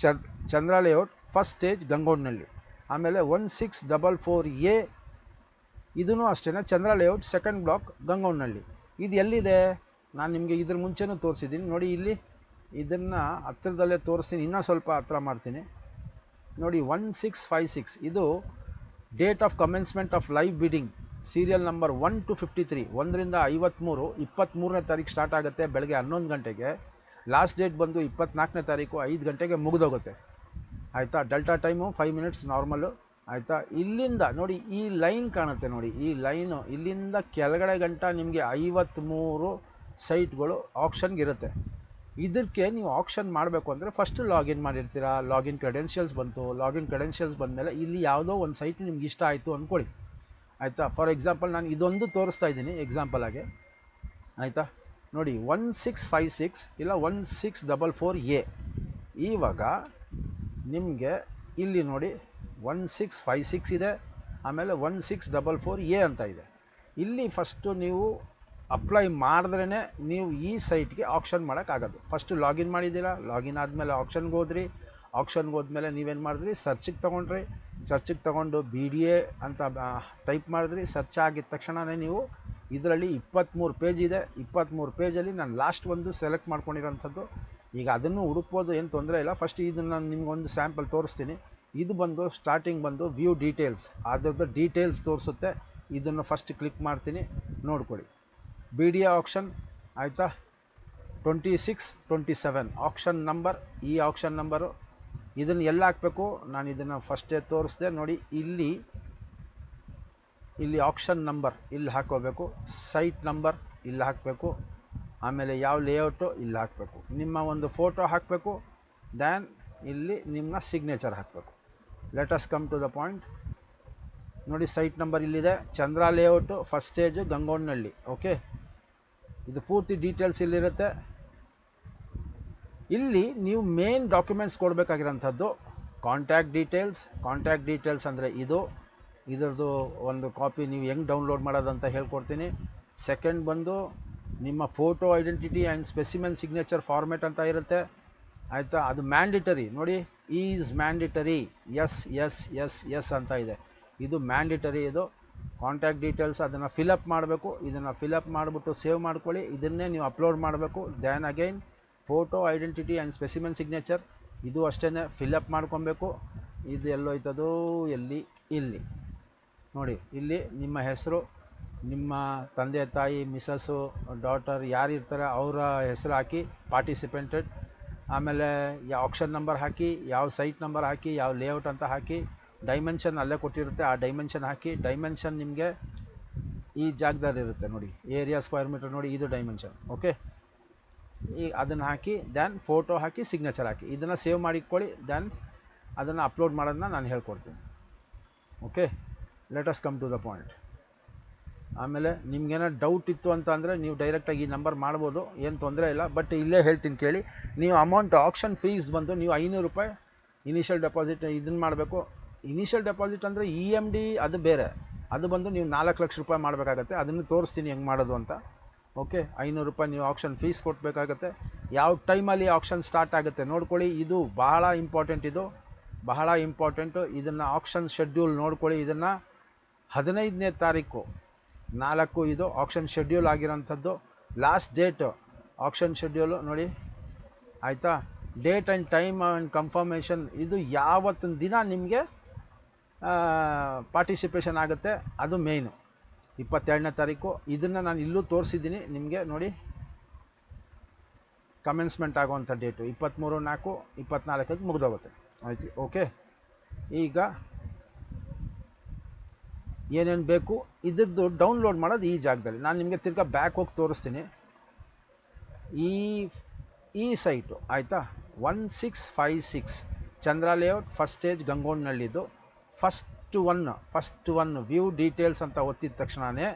ಚಂದ್ರ ಲೇಔಟ್, ಫಸ್ಟ್ ಸ್ಟೇಜ್ ಗಂಗೋಡ್ನಹಳ್ಳಿ. ಆಮೇಲೆ 1644A, ಇದೂ ಅಷ್ಟೇ, ಚಂದ್ರ ಲೇಔಟ್, ಸೆಕೆಂಡ್ ಬ್ಲಾಕ್, ಗಂಗೋಡ್ನಹಳ್ಳಿ. ಇದು ಎಲ್ಲಿದೆ ನಾನು ನಿಮಗೆ ಇದ್ರ ಮುಂಚೆನೂ ತೋರಿಸಿದ್ದೀನಿ ನೋಡಿ. ಇಲ್ಲಿ ಇದನ್ನು ಹತ್ತಿರದಲ್ಲೇ ತೋರಿಸ್ತೀನಿ, ಇನ್ನೂ ಸ್ವಲ್ಪ ಹತ್ರ ಮಾಡ್ತೀನಿ ನೋಡಿ. 1656 ಇದು date of commencement of live bidding, serial number 1 to 53, 1ರಿಂದ 53, 23ನೇ ತಾರೀಕು ಸ್ಟಾರ್ಟ್ ಆಗುತ್ತೆ ಬೆಳಗ್ಗೆ 11 ಗಂಟೆಗೆ. ಲಾಸ್ಟ್ ಡೇಟ್ ಬಂದು 24ನೇ ತಾರೀಕು 5 ಗಂಟೆಗೆ ಮುಗಿದೋಗುತ್ತೆ, ಆಯಿತಾ. ಡೆಲ್ಟಾ ಟೈಮು 5 ಮಿನಿಟ್ಸ್ ನಾರ್ಮಲ್ಲು, ಆಯಿತಾ. ಇಲ್ಲಿಂದ ನೋಡಿ, ಈ ಲೈನ್ ಕಾಣುತ್ತೆ ನೋಡಿ, ಈ ಲೈನು ಇಲ್ಲಿಂದ ಕೆಳಗಡೆ ಗಂಟ ನಿಮಗೆ 53 ಸೈಟ್ಗಳು ಆಕ್ಷನ್ಗೆ ಇರುತ್ತೆ. ಇದಕ್ಕೆ ನೀವು ಆಕ್ಷನ್ ಮಾಡಬೇಕು ಅಂದರೆ ಫಸ್ಟ್ ಲಾಗಿನ್ ಮಾಡಿರ್ತೀರಾ, ಲಾಗಿನ್ ಕ್ರೆಡೆನ್ಷಿಯಲ್ಸ್ ಬಂತು. ಲಾಗಿನ್ ಕ್ರೆಡೆನ್ಷಿಯಲ್ಸ್ ಬಂದಮೇಲೆ ಇಲ್ಲಿ ಯಾವುದೋ ಒಂದು ಸೈಟ್ ನಿಮ್ಗೆ ಇಷ್ಟ ಆಯಿತು ಅಂದ್ಕೊಳ್ಳಿ, ಆಯಿತಾ. ಫಾರ್ ಎಕ್ಸಾಂಪಲ್ ನಾನು ಇದೊಂದು ತೋರಿಸ್ತಾ ಇದ್ದೀನಿ ಎಕ್ಸಾಂಪಲ್ ಆಗಿ, ಆಯಿತಾ. ನೋಡಿ 1656 ಇಲ್ಲ 1644A. ಇವಾಗ ನಿಮಗೆ ಇಲ್ಲಿ ನೋಡಿ 1656 ಇದೆ, ಆಮೇಲೆ 1644A ಅಂತ ಇದೆ. ಇಲ್ಲಿ ಫಸ್ಟು ನೀವು ಅಪ್ಲೈ ಮಾಡಿದ್ರೇ ನೀವು ಈ ಸೈಟ್ಗೆ ಆಪ್ಷನ್ ಮಾಡೋಕ್ಕಾಗೋದು. ಫಸ್ಟು ಲಾಗಿನ್ ಮಾಡಿದ್ದೀರಾ, ಲಾಗಿನ್ ಆದಮೇಲೆ ಆಪ್ಷನ್ಗೆ ಹೋದ್ರಿ, ಆಪ್ಷನ್ಗೆ ಹೋದ್ಮೇಲೆ ನೀವೇನು ಮಾಡಿದ್ರಿ, ಸರ್ಚಿಗೆ ತೊಗೊಂಡ್ರಿ, ಸರ್ಚಿಗೆ ತೊಗೊಂಡು BDA ಅಂತ ಟೈಪ್ ಮಾಡಿದ್ರಿ. ಸರ್ಚ್ ಆಗಿದ ತಕ್ಷಣವೇ ನೀವು ಇದರಲ್ಲಿ 23 ಪೇಜ್ ಇದೆ. 23 ಪೇಜಲ್ಲಿ ನಾನು ಲಾಸ್ಟ್ ಒಂದು ಸೆಲೆಕ್ಟ್ ಮಾಡ್ಕೊಂಡಿರೋಂಥದ್ದು. ಈಗ ಅದನ್ನು ಹುಡುಕ್ಬೋದು, ಏನು ತೊಂದರೆ ಇಲ್ಲ. ಫಸ್ಟ್ ಇದನ್ನು ನಾನು ನಿಮ್ಗೊಂದು ಸ್ಯಾಂಪಲ್ ತೋರಿಸ್ತೀನಿ. ಇದು ಬಂದು ಸ್ಟಾರ್ಟಿಂಗ್ ಬಂದು ವ್ಯೂ ಡೀಟೇಲ್ಸ್, ಅದರದ್ದು ಡೀಟೇಲ್ಸ್ ತೋರಿಸುತ್ತೆ. ಇದನ್ನು ಫಸ್ಟ್ ಕ್ಲಿಕ್ ಮಾಡ್ತೀನಿ, ನೋಡ್ಕೊಳ್ಳಿ. BDA ಆಪ್ಷನ್ ಆಯಿತಾ, 26 27 ಆಪ್ಷನ್ ನಂಬರ್. ಈ ಆಪ್ಷನ್ ನಂಬರು ಇದನ್ನು ಎಲ್ಲ ಹಾಕಬೇಕು. ನಾನು ಇದನ್ನು ಫಸ್ಟೇ ತೋರಿಸ್ದೆ ನೋಡಿ. ಇಲ್ಲಿ ಆಪ್ಷನ್ ನಂಬರ್ ಇಲ್ಲಿ ಹಾಕೋಬೇಕು, ಸೈಟ್ ನಂಬರ್ ಇಲ್ಲಿ ಹಾಕಬೇಕು, ಆಮೇಲೆ ಯಾವ ಲೇಔಟು ಇಲ್ಲಿ ಹಾಕಬೇಕು, ನಿಮ್ಮ ಒಂದು ಫೋಟೋ ಹಾಕಬೇಕು, ದ್ಯಾನ್ ಇಲ್ಲಿ ನಿಮ್ಮ ಸಿಗ್ನೇಚರ್ ಹಾಕಬೇಕು. Let us come to the point. ನೋಡಿ, ಸೈಟ್ ನಂಬರ್ ಇಲ್ಲಿದೆ, Chandra layout, first stage, Gangonahalli. Okay, ಇದು ಪೂರ್ತಿ ಡೀಟೇಲ್ಸ್ ಇಲ್ಲಿರುತ್ತೆ. ಇಲ್ಲಿ ನೀವು ಮೇನ್ ಡಾಕ್ಯುಮೆಂಟ್ಸ್ ಕೊಡಬೇಕಾಗಿರೋಂಥದ್ದು ಕಾಂಟ್ಯಾಕ್ಟ್ ಡೀಟೇಲ್ಸ್ ಅಂದರೆ ಇದರದ್ದು ಒಂದು ಕಾಪಿ ನೀವು ಹೆಂಗೆ ಡೌನ್ಲೋಡ್ ಮಾಡೋದಂತ ಹೇಳ್ಕೊಡ್ತೀನಿ. ಸೆಕೆಂಡ್ ಬಂದು ನಿಮ್ಮ photo identity and specimen signature format ಅಂತ ಇರುತ್ತೆ, ಆಯಿತಾ. ಅದು ಮ್ಯಾಂಡಿಟರಿ ನೋಡಿ, ಈಸ್ ಮ್ಯಾಂಡಿಟರಿ, ಎಸ್ ಅಂತ ಇದೆ. ಇದು ಮ್ಯಾಂಡಿಟರಿ. ಇದು ಕಾಂಟ್ಯಾಕ್ಟ್ ಡೀಟೇಲ್ಸ್, ಅದನ್ನು ಫಿಲಪ್ ಮಾಡಬೇಕು. ಇದನ್ನು ಫಿಲಪ್ ಮಾಡಿಬಿಟ್ಟು ಸೇವ್ ಮಾಡ್ಕೊಳ್ಳಿ. ಇದನ್ನೇ ನೀವು ಅಪ್ಲೋಡ್ ಮಾಡಬೇಕು. Than again photo identity and specimen signature, ಇದು ಅಷ್ಟೇ ಫಿಲಪ್ ಮಾಡ್ಕೊಬೇಕು. ಇದು ಎಲ್ಲೋಯ್ತದೋ, ಇಲ್ಲಿ ನೋಡಿ, ಇಲ್ಲಿ ನಿಮ್ಮ ಹೆಸರು, ನಿಮ್ಮ ತಂದೆ ತಾಯಿ, ಮಿಸಸ್ಸು, ಡಾಟರ್ ಯಾರು ಇರ್ತಾರೆ ಅವರ ಹೆಸರು ಹಾಕಿ, ಪಾರ್ಟಿಸಿಪೆಂಟೆಡ್, ಆಮೇಲೆ ಯಾವ ಆಪ್ಷನ್ ನಂಬರ್ ಹಾಕಿ, ಯಾವ ಸೈಟ್ ನಂಬರ್ ಹಾಕಿ, ಯಾವ ಲೇಔಟ್ ಅಂತ ಹಾಕಿ, ಡೈಮೆನ್ಷನ್ ಅಲ್ಲೇ ಕೊಟ್ಟಿರುತ್ತೆ, ಆ ಡೈಮೆನ್ಷನ್ ಹಾಕಿ. ಡೈಮೆನ್ಷನ್ ನಿಮಗೆ ಈ ಜಾಗದಲ್ಲಿ ಇರುತ್ತೆ ನೋಡಿ, ಏರಿಯಾ ಸ್ಕ್ವೇರ್ ಮೀಟರ್ ನೋಡಿ, ಇದು ಡೈಮೆನ್ಷನ್. ಓಕೆ, ಈಗ ಅದನ್ನು ಹಾಕಿ, ದ್ಯಾನ್ ಫೋಟೋ ಹಾಕಿ, ಸಿಗ್ನೇಚರ್ ಹಾಕಿ, ಇದನ್ನು ಸೇವ್ ಮಾಡಿಕೊಳ್ಳಿ. ದ್ಯಾನ್ ಅದನ್ನು ಅಪ್ಲೋಡ್ ಮಾಡೋದನ್ನ ನಾನು ಹೇಳ್ಕೊಡ್ತೀನಿ. Okay, let us come to the point. ಆಮೇಲೆ ನಿಮ್ಗೇನೋ ಡೌಟ್ ಇತ್ತು ಅಂತ ಅಂದರೆ ನೀವು ಡೈರೆಕ್ಟಾಗಿ ಈ ನಂಬರ್ ಮಾಡ್ಬೋದು, ಏನು ತೊಂದರೆ ಇಲ್ಲ. ಬಟ್ ಇಲ್ಲೇ ಹೇಳ್ತೀನಿ ಕೇಳಿ. ನೀವು ಅಮೌಂಟ್ ಆಪ್ಷನ್ ಫೀಸ್ ಬಂದು ನೀವು 500 ರೂಪಾಯಿ ಇನಿಷಿಯಲ್ ಡೆಪಾಸಿಟ್ ಇದನ್ನು ಮಾಡಬೇಕು. ಇನಿಷಿಯಲ್ ಡೆಪಾಸಿಟ್ ಅಂದರೆ EMD ಅದು ಬೇರೆ, ಅದು ಬಂದು ನೀವು 4 ಲಕ್ಷ ರೂಪಾಯಿ ಮಾಡಬೇಕಾಗತ್ತೆ. ಅದನ್ನು ತೋರಿಸ್ತೀನಿ ಹೆಂಗೆ ಮಾಡೋದು ಅಂತ. ಓಕೆ, 500 ರೂಪಾಯಿ ನೀವು ಆಪ್ಷನ್ ಫೀಸ್ ಕೊಡಬೇಕಾಗತ್ತೆ. ಯಾವ ಟೈಮಲ್ಲಿ ಆಪ್ಷನ್ ಸ್ಟಾರ್ಟ್ ಆಗುತ್ತೆ ನೋಡ್ಕೊಳ್ಳಿ. ಇದು ಬಹಳ ಇಂಪಾರ್ಟೆಂಟು. ಇದನ್ನು ಆಪ್ಷನ್ ಶೆಡ್ಯೂಲ್ ನೋಡ್ಕೊಳ್ಳಿ. ಇದನ್ನು 15ನೇ ತಾರೀಕು 4 ಇದು ಆಪ್ಷನ್ ಶೆಡ್ಯೂಲ್ ಆಗಿರೋಂಥದ್ದು. ಲಾಸ್ಟ್ ಡೇಟು ಆಪ್ಷನ್ ಶೆಡ್ಯೂಲು ನೋಡಿ, ಆಯಿತಾ. Date and time and confirmation, ಇದು ಯಾವತ್ತಿನ ದಿನ ನಿಮಗೆ ಪಾರ್ಟಿಸಿಪೇಷನ್ ಆಗುತ್ತೆ ಅದು ಮೇಯ್ನು. 22ನೇ ತಾರೀಕು. ಇದನ್ನು ನಾನು ಇಲ್ಲೂ ತೋರಿಸಿದ್ದೀನಿ ನಿಮಗೆ ನೋಡಿ. ಕಮೆನ್ಸ್ಮೆಂಟ್ ಆಗುವಂಥ ಡೇಟು 23/4/24 ಮುಗಿದೋಗುತ್ತೆ. ಆಯ್ತು. ಓಕೆ, ಈಗ ಏನೇನು ಬೇಕು ಇದ್ರದ್ದು ಡೌನ್ಲೋಡ್ ಮಾಡೋದು ಈ ಜಾಗದಲ್ಲಿ. ನಾನು ನಿಮಗೆ ತಿರ್ಗಾ ಬ್ಯಾಕ್ ಹೋಗಿ ತೋರಿಸ್ತೀನಿ. ಈ ಸೈಟು ಆಯಿತಾ, 1656 ಚಂದ್ರ ಲೇಔಟ್, ಫಸ್ಟ್ ಸ್ಟೇಜ್, ಗಂಗೋನಹಳ್ಳಿದು. ಫಸ್ಟ್ ಒನ್ ವ್ಯೂ ಡೀಟೇಲ್ಸ್ ಅಂತ ಒತ್ತಿದ ತಕ್ಷಣವೇ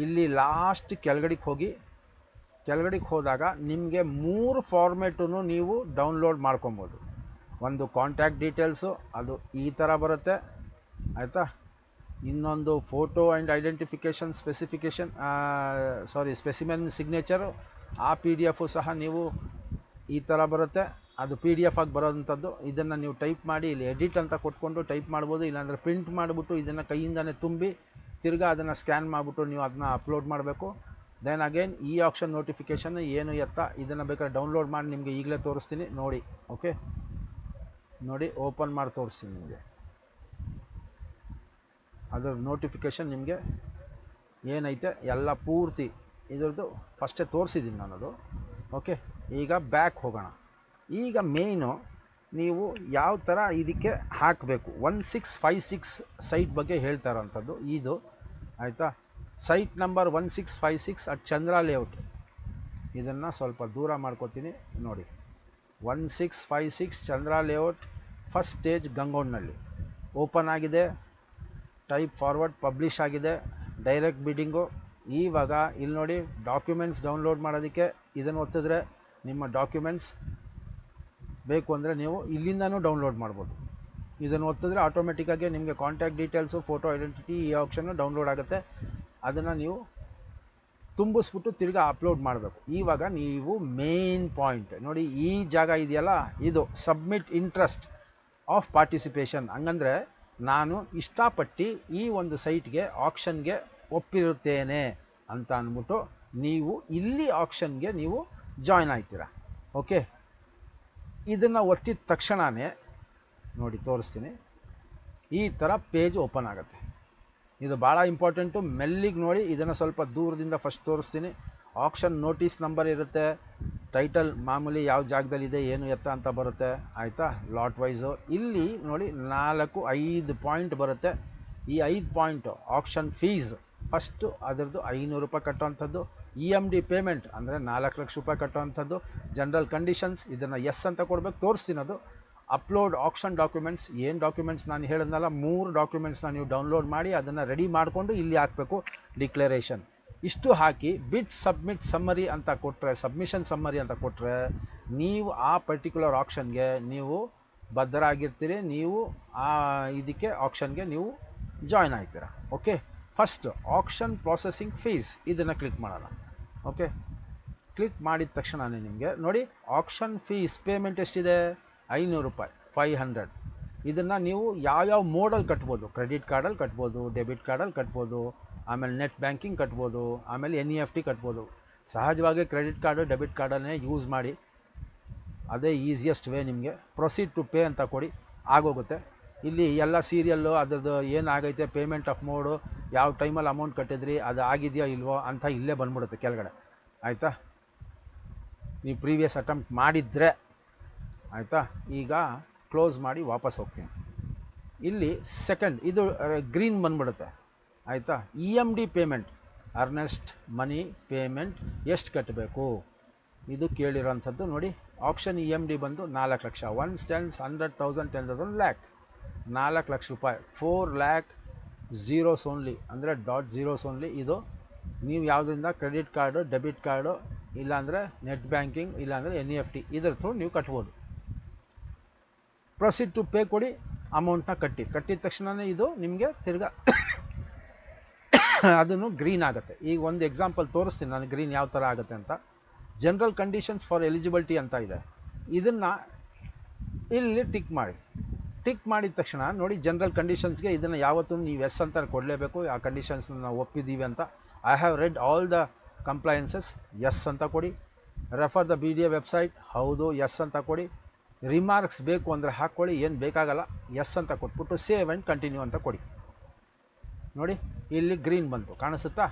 ಇಲ್ಲಿ ಲಾಸ್ಟ್ ಕೆಳಗಡೆಗೆ ಹೋದಾಗ ನಿಮಗೆ 3 ಫಾರ್ಮೇಟನ್ನು ನೀವು ಡೌನ್ಲೋಡ್ ಮಾಡ್ಕೊಬೋದು. ಒಂದು ಕಾಂಟ್ಯಾಕ್ಟ್ ಡೀಟೇಲ್ಸು, ಅದು ಈ ಥರ ಬರುತ್ತೆ, ಆಯಿತಾ. ಇನ್ನೊಂದು photo and identification specimen signature, ಆ PDF ಸಹ ನೀವು ಈ ಥರ ಬರುತ್ತೆ, ಅದು PDF ಆಗಿ ಬರೋವಂಥದ್ದು. ಇದನ್ನು ನೀವು ಟೈಪ್ ಮಾಡಿ ಇಲ್ಲಿ ಎಡಿಟ್ ಅಂತ ಕೊಟ್ಕೊಂಡು ಟೈಪ್ ಮಾಡ್ಬೋದು. ಇಲ್ಲಾಂದರೆ ಪ್ರಿಂಟ್ ಮಾಡಿಬಿಟ್ಟು ಇದನ್ನು ಕೈಯಿಂದನೇ ತುಂಬಿ ತಿರ್ಗಾ ಅದನ್ನು ಸ್ಕ್ಯಾನ್ ಮಾಡಿಬಿಟ್ಟು ನೀವು ಅದನ್ನ ಅಪ್ಲೋಡ್ ಮಾಡಬೇಕು. ದೆನ್ ಅಗೇನ್ ಈ ಆಪ್ಷನ್ ನೋಟಿಫಿಕೇಷನ್ ಏನು ಎತ್ತ, ಇದನ್ನು ಬೇಕಾದ್ರೆ ಡೌನ್ಲೋಡ್ ಮಾಡಿ ನಿಮಗೆ ಈಗಲೇ ತೋರಿಸ್ತೀನಿ ನೋಡಿ. ಓಕೆ, ನೋಡಿ, ಓಪನ್ ಮಾಡಿ ತೋರಿಸ್ತೀನಿ ನಿಮಗೆ. ಅದರ ನೋಟಿಫಿಕೇಷನ್ ನಿಮಗೆ ಏನೈತೆ ಎಲ್ಲ ಪೂರ್ತಿ ಇದ್ರದ್ದು ಫಸ್ಟೇ ತೋರಿಸಿದ್ದೀನಿ ನಾನದು. ಓಕೆ, ಈಗ ಬ್ಯಾಕ್ ಹೋಗೋಣ. ಈಗ ಮೇಯ್ನು ನೀವು ಯಾವ ಥರ ಇದಕ್ಕೆ ಹಾಕಬೇಕು. 1656 ಸೈಟ್ ಬಗ್ಗೆ ಹೇಳ್ತಾ ಇರೋಂಥದ್ದು ಇದು, ಆಯಿತಾ. Site number 1656 at Chandra layout. ಇದನ್ನು ಸ್ವಲ್ಪ ದೂರ ಮಾಡ್ಕೋತೀನಿ ನೋಡಿ. 1656 Chandra layout, first stage, Gangonahalli. Open ಆಗಿದೆ, ಟೈಪ್ ಫಾರ್ವರ್ಡ್, ಪಬ್ಲಿಷ್ ಆಗಿದೆ, ಡೈರೆಕ್ಟ್ ಬಿಡ್ಡಿಂಗು. ಇವಾಗ ಇಲ್ಲಿ ನೋಡಿ, ಡಾಕ್ಯುಮೆಂಟ್ಸ್ ಡೌನ್ಲೋಡ್ ಮಾಡೋದಕ್ಕೆ ಇದನ್ನು ಒತ್ತಿದ್ರೆ ನಿಮ್ಮ ಡಾಕ್ಯುಮೆಂಟ್ಸ್ ಬೇಕು ಅಂದರೆ ನೀವು ಇಲ್ಲಿಂದನೂ ಡೌನ್ಲೋಡ್ ಮಾಡ್ಬೋದು. ಇದನ್ನು ಒತ್ತಿದ್ರೆ ಆಟೋಮೆಟಿಕ್ಕಾಗಿ ನಿಮಗೆ ಕಾಂಟ್ಯಾಕ್ಟ್ ಡೀಟೇಲ್ಸು, ಫೋಟೋ ಐಡೆಂಟಿಟಿ, ಈ ಆಪ್ಷನ್ನು ಡೌನ್ಲೋಡ್ ಆಗುತ್ತೆ. ಅದನ್ನು ನೀವು ತುಂಬಿಸ್ಬಿಟ್ಟು ತಿರ್ಗಾ ಅಪ್ಲೋಡ್ ಮಾಡಬೇಕು. ಇವಾಗ ನೀವು ಮೇನ್ ಪಾಯಿಂಟ್ ನೋಡಿ, ಈ ಜಾಗ ಇದೆಯಲ್ಲ, ಇದು ಸಬ್ಮಿಟ್ ಇಂಟ್ರೆಸ್ಟ್ ಆಫ್ ಪಾರ್ಟಿಸಿಪೇಷನ್. ಹಂಗಂದರೆ ನಾನು ಇಷ್ಟಪಟ್ಟು ಈ ಒಂದು ಸೈಟ್ಗೆ ಆಕ್ಷನ್ಗೆ ಒಪ್ಪಿರುತ್ತೇನೆ ಅಂತ ಅಂದ್ಬಿಟ್ಟು ನೀವು ಇಲ್ಲಿ ಆಕ್ಷನ್ಗೆ ನೀವು ಜಾಯ್ನ್ ಆಯ್ತೀರ. ಓಕೆ, ಇದನ್ನು ಒತ್ತಿದ ತಕ್ಷಣವೇ ನೋಡಿ ತೋರಿಸ್ತೀನಿ, ಈ ಥರ ಪೇಜ್ ಓಪನ್ ಆಗುತ್ತೆ. ಇದು ಭಾಳ ಇಂಪಾರ್ಟೆಂಟು, ಮೆಲ್ಲಿಗೆ ನೋಡಿ. ಇದನ್ನು ಸ್ವಲ್ಪ ದೂರದಿಂದ ಫಸ್ಟ್ ತೋರಿಸ್ತೀನಿ. ಆಕ್ಷನ್ ನೋಟಿಸ್ ನಂಬರ್ ಇರುತ್ತೆ, ಟೈಟಲ್ ಮಾಮೂಲಿ ಯಾವ ಜಾಗದಲ್ಲಿದೆ ಏನು ಎತ್ತ ಅಂತ ಬರುತ್ತೆ, ಆಯಿತಾ, ಲಾಟ್ ವೈಸು. ಇಲ್ಲಿ ನೋಡಿ 4-5 ಪಾಯಿಂಟ್ ಬರುತ್ತೆ. ಈ 5 ಪಾಯಿಂಟು ಆಕ್ಷನ್ ಫೀಸ್, ಫಸ್ಟು ಅದರದ್ದು 500 ರೂಪಾಯಿ ಕಟ್ಟೋವಂಥದ್ದು. EMD ಪೇಮೆಂಟ್ ಅಂದರೆ 4 ಲಕ್ಷ ರೂಪಾಯಿ ಕಟ್ಟೋವಂಥದ್ದು. ಜನರಲ್ ಕಂಡೀಷನ್ಸ್, ಇದನ್ನು ಎಸ್ ಅಂತ ಕೊಡಬೇಕು, ತೋರಿಸ್ತೀನದು. ಅಪ್ಲೋಡ್ ಆಕ್ಷನ್ ಡಾಕ್ಯುಮೆಂಟ್ಸ್, ಏನು ಡಾಕ್ಯುಮೆಂಟ್ಸ್ ನಾನು ಹೇಳಿದ್ನಲ್ಲ, 3 ಡಾಕ್ಯುಮೆಂಟ್ಸ್ನ ನೀವು ಡೌನ್ಲೋಡ್ ಮಾಡಿ ಅದನ್ನು ರೆಡಿ ಮಾಡಿಕೊಂಡು ಇಲ್ಲಿ ಹಾಕಬೇಕು. ಡಿಕ್ಲರೇಷನ್ ಇಷ್ಟು ಹಾಕಿ ಬಿಟ್ ಸಬ್ಮಿಟ್ ಸಮ್ಮರಿ ಅಂತ ಕೊಟ್ಟರೆ, ಸಬ್ಮಿಷನ್ ಸಮ್ಮರಿ ಅಂತ ಕೊಟ್ಟರೆ, ನೀವು ಆ ಪರ್ಟಿಕ್ಯುಲರ್ ಆಕ್ಷನ್ಗೆ ನೀವು ಬದ್ಧರಾಗಿರ್ತೀರಿ. ನೀವು ಆ ಇದಕ್ಕೆ ಆಕ್ಷನ್ಗೆ ನೀವು ಜಾಯ್ನ್ ಆಗ್ತೀರ. Okay, first auction processing fees ಇದನ್ನು ಕ್ಲಿಕ್ ಮಾಡೋಣ. ಓಕೆ, ಕ್ಲಿಕ್ ಮಾಡಿದ ತಕ್ಷಣವೇ ನಿಮಗೆ ನೋಡಿ ಆಕ್ಷನ್ ಫೀಸ್ ಪೇಮೆಂಟ್ ಎಷ್ಟಿದೆ, 500 ರೂಪಾಯಿ, 500. ಇದನ್ನು ನೀವು ಯಾವ್ಯಾವ ಮೋಡಲ್ಲಿ ಕಟ್ಬೋದು, ಕ್ರೆಡಿಟ್ ಕಾರ್ಡಲ್ಲಿ ಕಟ್ಬೋದು, ಡೆಬಿಟ್ ಕಾರ್ಡಲ್ಲಿ ಕಟ್ಬೋದು, ಆಮೇಲೆ ನೆಟ್ ಬ್ಯಾಂಕಿಂಗ್ ಕಟ್ಬೋದು, ಆಮೇಲೆ NEFT ಕಟ್ಬೋದು. ಸಹಜವಾಗಿ ಕ್ರೆಡಿಟ್ ಕಾರ್ಡು ಡೆಬಿಟ್ ಕಾರ್ಡನ್ನೇ ಯೂಸ್ ಮಾಡಿ, ಅದೇ ಈಸಿಯೆಸ್ಟ್ ವೇ. ನಿಮಗೆ ಪ್ರೊಸೀಡ್ ಟು ಪೇ ಅಂತ ಕೊಡಿ, ಆಗೋಗುತ್ತೆ. ಇಲ್ಲಿ ಎಲ್ಲ ಸೀರಿಯಲ್ಲು ಅದರದ್ದು ಏನಾಗೈತೆ, ಪೇಮೆಂಟ್ ಆಫ್ ಮೋಡು, ಯಾವ ಟೈಮಲ್ಲಿ ಅಮೌಂಟ್ ಕಟ್ಟಿದ್ರಿ, ಅದು ಆಗಿದೆಯಾ ಇಲ್ವೋ ಅಂತ ಇಲ್ಲೇ ಬಂದ್ಬಿಡುತ್ತೆ ಕೆಳಗಡೆ. ಆಯಿತಾ, ನೀವು ಪ್ರೀವಿಯಸ್ ಅಟೆಂಪ್ಟ್ ಮಾಡಿದರೆ ಆಯಿತಾ. ಈಗ ಕ್ಲೋಸ್ ಮಾಡಿ ವಾಪಸ್ ಹೋಗ್ತೀನಿ. ಇಲ್ಲಿ ಸೆಕೆಂಡ್ ಇದು ಗ್ರೀನ್ ಬಂದ್ಬಿಡುತ್ತೆ. ಆಯಿತಾ, EMD ಪೇಮೆಂಟ್, ಅರ್ನೆಸ್ಟ್ ಮನಿ ಪೇಮೆಂಟ್ ಎಷ್ಟು ಕಟ್ಟಬೇಕು ಇದು ಕೇಳಿರೋಂಥದ್ದು. ನೋಡಿ ಆಪ್ಷನ್ EMD ಬಂದು 4 ಲಕ್ಷ, 1 stands 100,000, 10,000 lakh, 4 ಲಕ್ಷ ರೂಪಾಯಿ, 4 lakh ಝೀರೋಸ್ ಓನ್ಲಿ, ಅಂದರೆ ಡಾಟ್ ಝೀರೋಸ್ ಓನ್ಲಿ. ಇದು ನೀವು ಯಾವುದರಿಂದ ಕ್ರೆಡಿಟ್ ಕಾರ್ಡು, ಡೆಬಿಟ್ ಕಾರ್ಡು, ಇಲ್ಲಾಂದರೆ ನೆಟ್ ಬ್ಯಾಂಕಿಂಗ್, ಇಲ್ಲಾಂದರೆ NEFT, ಇದರ ಥ್ರೂ ನೀವು ಕಟ್ಬೋದು. ಪ್ರೊಸೀಡ್ ಟು ಪೇ ಕೊಡಿ, ಅಮೌಂಟ್ನ ಕಟ್ಟಿದ ತಕ್ಷಣವೇ ಇದು ನಿಮಗೆ ತಿರ್ಗಾ ಅದನ್ನು ಗ್ರೀನ್ ಆಗುತ್ತೆ. ಈಗ ಒಂದು ಎಕ್ಸಾಂಪಲ್ ತೋರಿಸ್ತೀನಿ ನಾನು ಗ್ರೀನ್ ಯಾವ ಥರ ಆಗುತ್ತೆ ಅಂತ. ಜನರಲ್ ಕಂಡೀಷನ್ಸ್ ಫಾರ್ ಎಲಿಜಿಬಿಲಿಟಿ ಅಂತ ಇದೆ, ಇದನ್ನು ಇಲ್ಲಿ ಟಿಕ್ ಮಾಡಿ. ಟಿಕ್ ಮಾಡಿದ ತಕ್ಷಣ ನೋಡಿ ಜನರಲ್ ಕಂಡೀಷನ್ಸ್ಗೆ ಇದನ್ನು ಯಾವತ್ತೂ ನೀವು ಎಸ್ ಅಂತ ಕೊಡಲೇಬೇಕು. ಆ ಕಂಡೀಷನ್ಸ್ನ ನಾವು ಒಪ್ಪಿದ್ದೀವಿ ಅಂತ. I have read all the compliances, yes ಅಂತ ಕೊಡಿ. ರೆಫರ್ ದ BDA ವೆಬ್ಸೈಟ್, ಹೌದು, ಎಸ್ ಅಂತ ಕೊಡಿ. ರಿಮಾರ್ಕ್ಸ್ ಬೇಕು ಅಂದರೆ ಹಾಕ್ಕೊಳ್ಳಿ, ಏನು ಬೇಕಾಗಲ್ಲ, ಎಸ್ ಅಂತ ಕೊಟ್ಬಿಟ್ಟು ಸೇವ್ ಆ್ಯಂಡ್ ಕಂಟಿನ್ಯೂ ಅಂತ ಕೊಡಿ. ನೋಡಿ ಇಲ್ಲಿ ಗ್ರೀನ್ ಬಂತು, ಕಾಣಿಸುತ್ತಾ,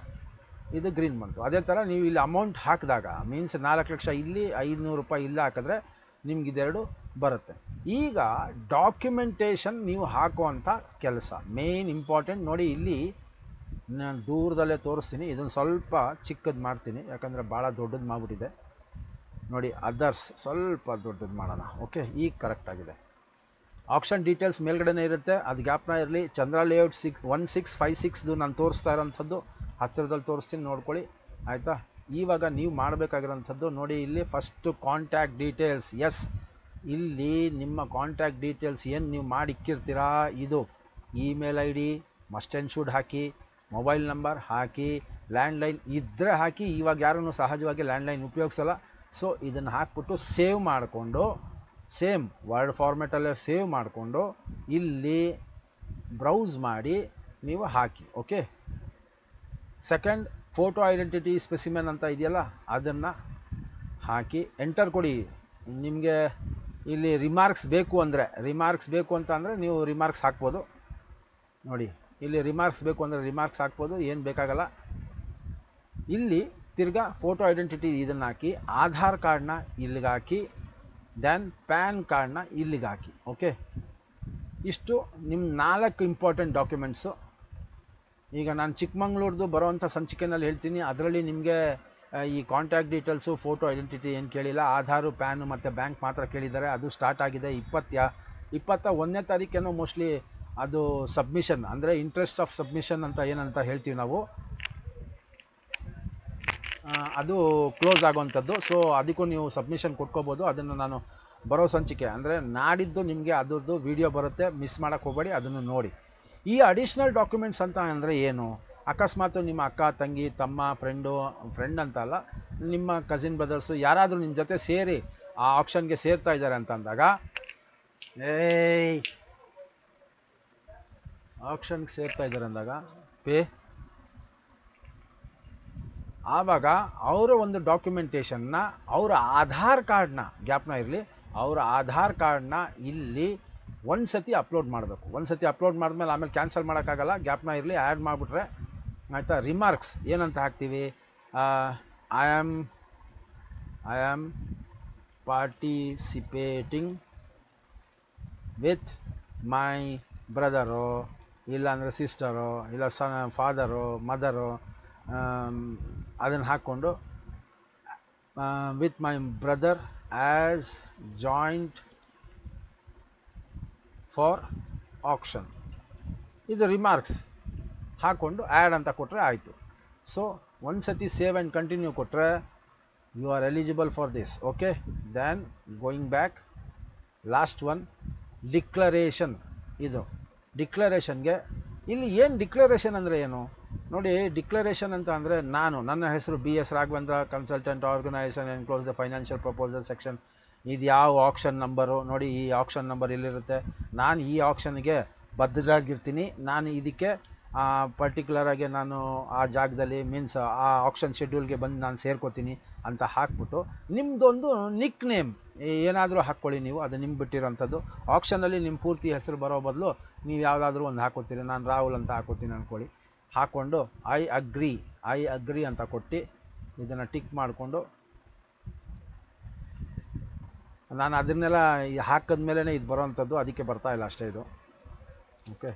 ಇದು ಗ್ರೀನ್ ಬಂತು. ಅದೇ ಥರ ನೀವು ಇಲ್ಲಿ ಅಮೌಂಟ್ ಹಾಕಿದಾಗ ಮೀನ್ಸ್ 4 ಲಕ್ಷ ಇಲ್ಲಿ, 500 ರೂಪಾಯಿ ಇಲ್ಲಿ ಹಾಕಿದ್ರೆ ನಿಮ್ಗೆ ಇದೆರಡು ಬರುತ್ತೆ. ಈಗ ಡಾಕ್ಯುಮೆಂಟೇಷನ್ ನೀವು ಹಾಕುವಂಥ ಕೆಲಸ ಮೇನ್ ಇಂಪಾರ್ಟೆಂಟ್. ನೋಡಿ ಇಲ್ಲಿ ನಾನು ದೂರದಲ್ಲೇ ತೋರಿಸ್ತೀನಿ, ಇದನ್ನು ಸ್ವಲ್ಪ ಚಿಕ್ಕದು ಮಾಡ್ತೀನಿ ಯಾಕಂದರೆ ಭಾಳ ದೊಡ್ಡದು ಮಾಡಿಬಿಟ್ಟಿದೆ. ನೋಡಿ ಅದರ್ಸ್ ಸ್ವಲ್ಪ ದೊಡ್ಡದು ಮಾಡೋಣ. ಓಕೆ, ಈಗ ಕರೆಕ್ಟಾಗಿದೆ. ಆಕ್ಷನ್ ಡೀಟೇಲ್ಸ್ ಮೇಲ್ಗಡೆನೇ ಇರುತ್ತೆ, ಅದು ಗ್ಯಾಪ್ನ ಇರಲಿ. ಚಂದ್ರ ಲೇಔಟ್ 1656 ನಾನು ತೋರಿಸ್ತಾ ಇರೋಂಥದ್ದು ಹತ್ತಿರದಲ್ಲಿ ತೋರಿಸ್ತೀನಿ, ನೋಡ್ಕೊಳ್ಳಿ. ಆಯಿತಾ, ಇವಾಗ ನೀವು ಮಾಡಬೇಕಾಗಿರೋಂಥದ್ದು ನೋಡಿ ಇಲ್ಲಿ ಫಸ್ಟು ಕಾಂಟ್ಯಾಕ್ಟ್ ಡೀಟೇಲ್ಸ್. ಎಸ್, ಇಲ್ಲಿ ನಿಮ್ಮ ಕಾಂಟ್ಯಾಕ್ಟ್ ಡೀಟೇಲ್ಸ್ ಏನು ನೀವು ಮಾಡಿಕ್ಕಿರ್ತೀರಾ, ಇದು email ID must and should hockey, mobile number hockey, landline ಇದ್ದರೆ ಹಾಕಿ. ಇವಾಗ ಯಾರೂ ಸಹಜವಾಗಿ ಲ್ಯಾಂಡ್ಲೈನ್ ಉಪಯೋಗಿಸಲ್ಲ. ಸೊ ಇದನ್ನು ಹಾಕ್ಬಿಟ್ಟು ಸೇವ್ ಮಾಡಿಕೊಂಡು, ಸೇಮ್ ವರ್ಡ್ ಫಾರ್ಮೆಟಲ್ಲೇ ಸೇವ್ ಮಾಡಿಕೊಂಡು ಇಲ್ಲಿ ಬ್ರೌಸ್ ಮಾಡಿ ನೀವು ಹಾಕಿ. Okay, second photo identity specimen ಅಂತ ಇದೆಯಲ್ಲ, ಅದನ್ನು ಹಾಕಿ ಎಂಟರ್ ಕೊಡಿ. ನಿಮಗೆ ಇಲ್ಲಿ ರಿಮಾರ್ಕ್ಸ್ ಬೇಕು ಅಂತ ಅಂದರೆ ನೀವು ರಿಮಾರ್ಕ್ಸ್ ಹಾಕ್ಬೋದು. ನೋಡಿ ಇಲ್ಲಿ ರಿಮಾರ್ಕ್ಸ್ ಬೇಕು ಅಂದರೆ ರಿಮಾರ್ಕ್ಸ್ ಹಾಕ್ಬೋದು, ಏನು ಬೇಕಾಗಲ್ಲ. ಇಲ್ಲಿ ತಿರ್ಗಾ ಫೋಟೋ ಐಡೆಂಟಿಟಿ ಇದನ್ನು ಹಾಕಿ, ಆಧಾರ್ ಕಾರ್ಡ್ನ ಇಲ್ಲಿಗೆ ಹಾಕಿ, ದೆನ್ ಪ್ಯಾನ್ ಕಾರ್ಡ್ನ ಇಲ್ಲಿಗೆ ಹಾಕಿ. ಓಕೆ, ಇಷ್ಟು ನಿಮ್ಮ 4 ಇಂಪಾರ್ಟೆಂಟ್ ಡಾಕ್ಯುಮೆಂಟ್ಸು. ಈಗ ನಾನು ಚಿಕ್ಕಮಂಗ್ಳೂರ್ದು ಬರೋವಂಥ ಸಂಚಿಕೆಯಲ್ಲಿ ಹೇಳ್ತೀನಿ. ಅದರಲ್ಲಿ ನಿಮಗೆ ಈ ಕಾಂಟ್ಯಾಕ್ಟ್ ಡೀಟೇಲ್ಸು, ಫೋಟೋ ಐಡೆಂಟಿಟಿ ಏನು ಕೇಳಿಲ್ಲ, ಆಧಾರು, ಪ್ಯಾನು ಮತ್ತು ಬ್ಯಾಂಕ್ ಮಾತ್ರ ಕೇಳಿದ್ದಾರೆ. ಅದು ಸ್ಟಾರ್ಟ್ ಆಗಿದೆ 21ನೇ ತಾರೀಕೇನೋ ಮೋಸ್ಟ್ಲಿ. ಅದು ಸಬ್ಮಿಷನ್ ಅಂದರೆ ಇಂಟ್ರೆಸ್ಟ್ ಆಫ್ ಸಬ್ಮಿಷನ್ ಅಂತ ಏನಂತ ಹೇಳ್ತೀವಿ ನಾವು, ಅದು ಕ್ಲೋಸ್ ಆಗೋವಂಥದ್ದು. ಸೊ ಅದಕ್ಕೂ ನೀವು ಸಬ್ಮಿಷನ್ ಕೊಟ್ಕೋಬೋದು. ಅದನ್ನು ನಾನು ಬರೋ ಸಂಚಿಕೆ ಅಂದರೆ ನಾಡಿದ್ದು ನಿಮಗೆ ಅದರದ್ದು ವಿಡಿಯೋ ಬರುತ್ತೆ, ಮಿಸ್ ಮಾಡೋಕ್ಕೆ ಹೋಗಬೇಡಿ, ಅದನ್ನು ನೋಡಿ. ಈ ಅಡಿಷ್ನಲ್ ಡಾಕ್ಯುಮೆಂಟ್ಸ್ ಅಂತ ಅಂದರೆ ಏನು? ಅಕಸ್ಮಾತ್ ನಿಮ್ಮ ಅಕ್ಕ ತಂಗಿ ತಮ್ಮ ಫ್ರೆಂಡ್ ಅಂತ ಅಲ್ಲ, ನಿಮ್ಮ ಕಸಿನ್ ಬ್ರದರ್ಸು ಯಾರಾದರೂ ನಿಮ್ಮ ಜೊತೆ ಸೇರಿ ಆ ಆಕ್ಷನ್ಗೆ ಸೇರ್ತಾ ಇದ್ದಾರೆ ಅಂತ ಅಂದಾಗ, ಆಕ್ಷನ್ಗೆ ಸೇರ್ತಾ ಇದ್ದಾರೆ ಅಂದಾಗ ಆವಾಗ ಅವರ ಒಂದು ಡಾಕ್ಯುಮೆಂಟೇಷನ್ನ, ಅವರ ಆಧಾರ್ ಕಾರ್ಡ್ನ, ಗ್ಯಾಪ್ನ ಇರಲಿ, ಅವರ ಆಧಾರ್ ಕಾರ್ಡ್ನ ಇಲ್ಲಿ ಒಂದು ಸತಿ ಅಪ್ಲೋಡ್ ಮಾಡಬೇಕು. ಒಂದು ಸತಿ ಅಪ್ಲೋಡ್ ಮಾಡಿದ್ಮೇಲೆ ಆಮೇಲೆ ಕ್ಯಾನ್ಸಲ್ ಮಾಡೋಕ್ಕಾಗಲ್ಲ. ಗ್ಯಾಪ್ನ ಇರಲಿ, ಆ್ಯಡ್ ಮಾಡಿಬಿಟ್ರೆ ಆಯಿತಾ. ರಿಮಾರ್ಕ್ಸ್ ಏನಂತ ಹಾಕ್ತೀವಿ? I am participating with my ಬ್ರದರೋ, ಇಲ್ಲಾಂದರೆ ಸಿಸ್ಟರೋ, ಇಲ್ಲ ಫಾದರೋ, ಮದರೋ, ಅದನ್ನು ಹಾಕ್ಕೊಂಡು with my brother as joint for auction, ಇದು ರಿಮಾರ್ಕ್ಸ್ ಹಾಕ್ಕೊಂಡು ಆ್ಯಡ್ ಅಂತ ಕೊಟ್ಟರೆ ಆಯಿತು. ಸೊ ಒಂದು ಸತಿ ಸೇವ್ ಆ್ಯಂಡ್ ಕಂಟಿನ್ಯೂ ಕೊಟ್ಟರೆ you are eligible for this. Okay, then going back, last one declaration. ಇದು ಡಿಕ್ಲರೇಷನ್ಗೆ ಇಲ್ಲಿ ಏನು ಡಿಕ್ಲರೇಷನ್ ಅಂದರೆ ಏನು ನೋಡಿ. ಡಿಕ್ಲರೇಷನ್ ಅಂತ ಅಂದರೆ ನನ್ನ ಹೆಸರು BS Raghavendra, consultant, organisation enclose the financial proposal section. ಇದು ಯಾವ ಆಕ್ಷನ್ ನಂಬರು ನೋಡಿ, ಈ ಆಕ್ಷನ್ ನಂಬರ್ ಇಲ್ಲಿರುತ್ತೆ. ನಾನು ಈ ಆಕ್ಷನ್ಗೆ ಬದ್ಧರಾಗಿರ್ತೀನಿ, ನಾನು ಇದಕ್ಕೆ ಪರ್ಟಿಕ್ಯುಲರಾಗಿ ನಾನು ಆ ಜಾಗದಲ್ಲಿ ಮೀನ್ಸ್ ಆ ಆಕ್ಷನ್ ಶೆಡ್ಯೂಲ್ಗೆ ಬಂದು ನಾನು ಸೇರ್ಕೋತೀನಿ ಅಂತ ಹಾಕ್ಬಿಟ್ಟು ನಿಮ್ಮದೊಂದು ನಿಕ್ ನೇಮ್ ಏನಾದರೂ ಹಾಕ್ಕೊಳ್ಳಿ ನೀವು, ಅದು ನಿಮ್ಗೆ ಬಿಟ್ಟಿರೋಂಥದ್ದು. ಆಕ್ಷನಲ್ಲಿ ನಿಮ್ಮ ಪೂರ್ತಿ ಹೆಸರು ಬರೋ ಬದಲು ನೀವು ಯಾವುದಾದ್ರೂ ಒಂದು ಹಾಕೋತೀರಿ. ನಾನು ರಾಹುಲ್ ಅಂತ ಹಾಕೋತೀನಿ ಅಂದ್ಕೊಳ್ಳಿ. ಹಾಕ್ಕೊಂಡು ಐ ಅಗ್ರಿ ಅಂತ ಕೊಟ್ಟು ಇದನ್ನು ಟಿಕ್ ಮಾಡಿಕೊಂಡು, ನಾನು ಅದನ್ನೆಲ್ಲ ಹಾಕಿದ್ಮೇಲೆ ಇದು ಬರೋವಂಥದ್ದು, ಅದಕ್ಕೆ ಬರ್ತಾ ಇಲ್ಲ ಅಷ್ಟೇ ಇದು. ಓಕೆ,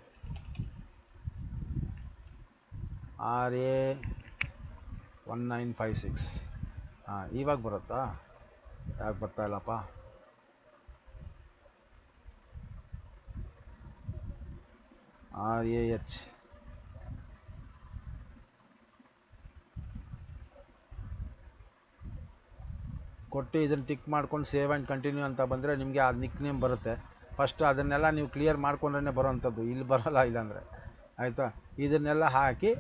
RA1956 ಇವಾಗ ಬರುತ್ತಾ? ಯಾಕೆ ಬರ್ತಾ ಇಲ್ಲಪ್ಪ? RAH ಕೊಟ್ಟು ಇದನ್ನು ಟಿಕ್ ಮಾಡ್ಕೊಂಡು ಸೇವ್ ಆ್ಯಂಡ್ ಕಂಟಿನ್ಯೂ ಅಂತ ಬಂದರೆ ನಿಮಗೆ ಆ ನಿಕ್ ನೇಮ್ ಬರುತ್ತೆ. ಫಸ್ಟ್ ಅದನ್ನೆಲ್ಲ ನೀವು ಕ್ಲಿಯರ್ ಮಾಡ್ಕೊಂಡ್ರೆ ಬರೋವಂಥದ್ದು, ಇಲ್ಲಿ ಬರೋಲ್ಲ ಇಲ್ಲಾಂದರೆ. ಆಯಿತಾ, ಇದನ್ನೆಲ್ಲ ಹಾಕಿ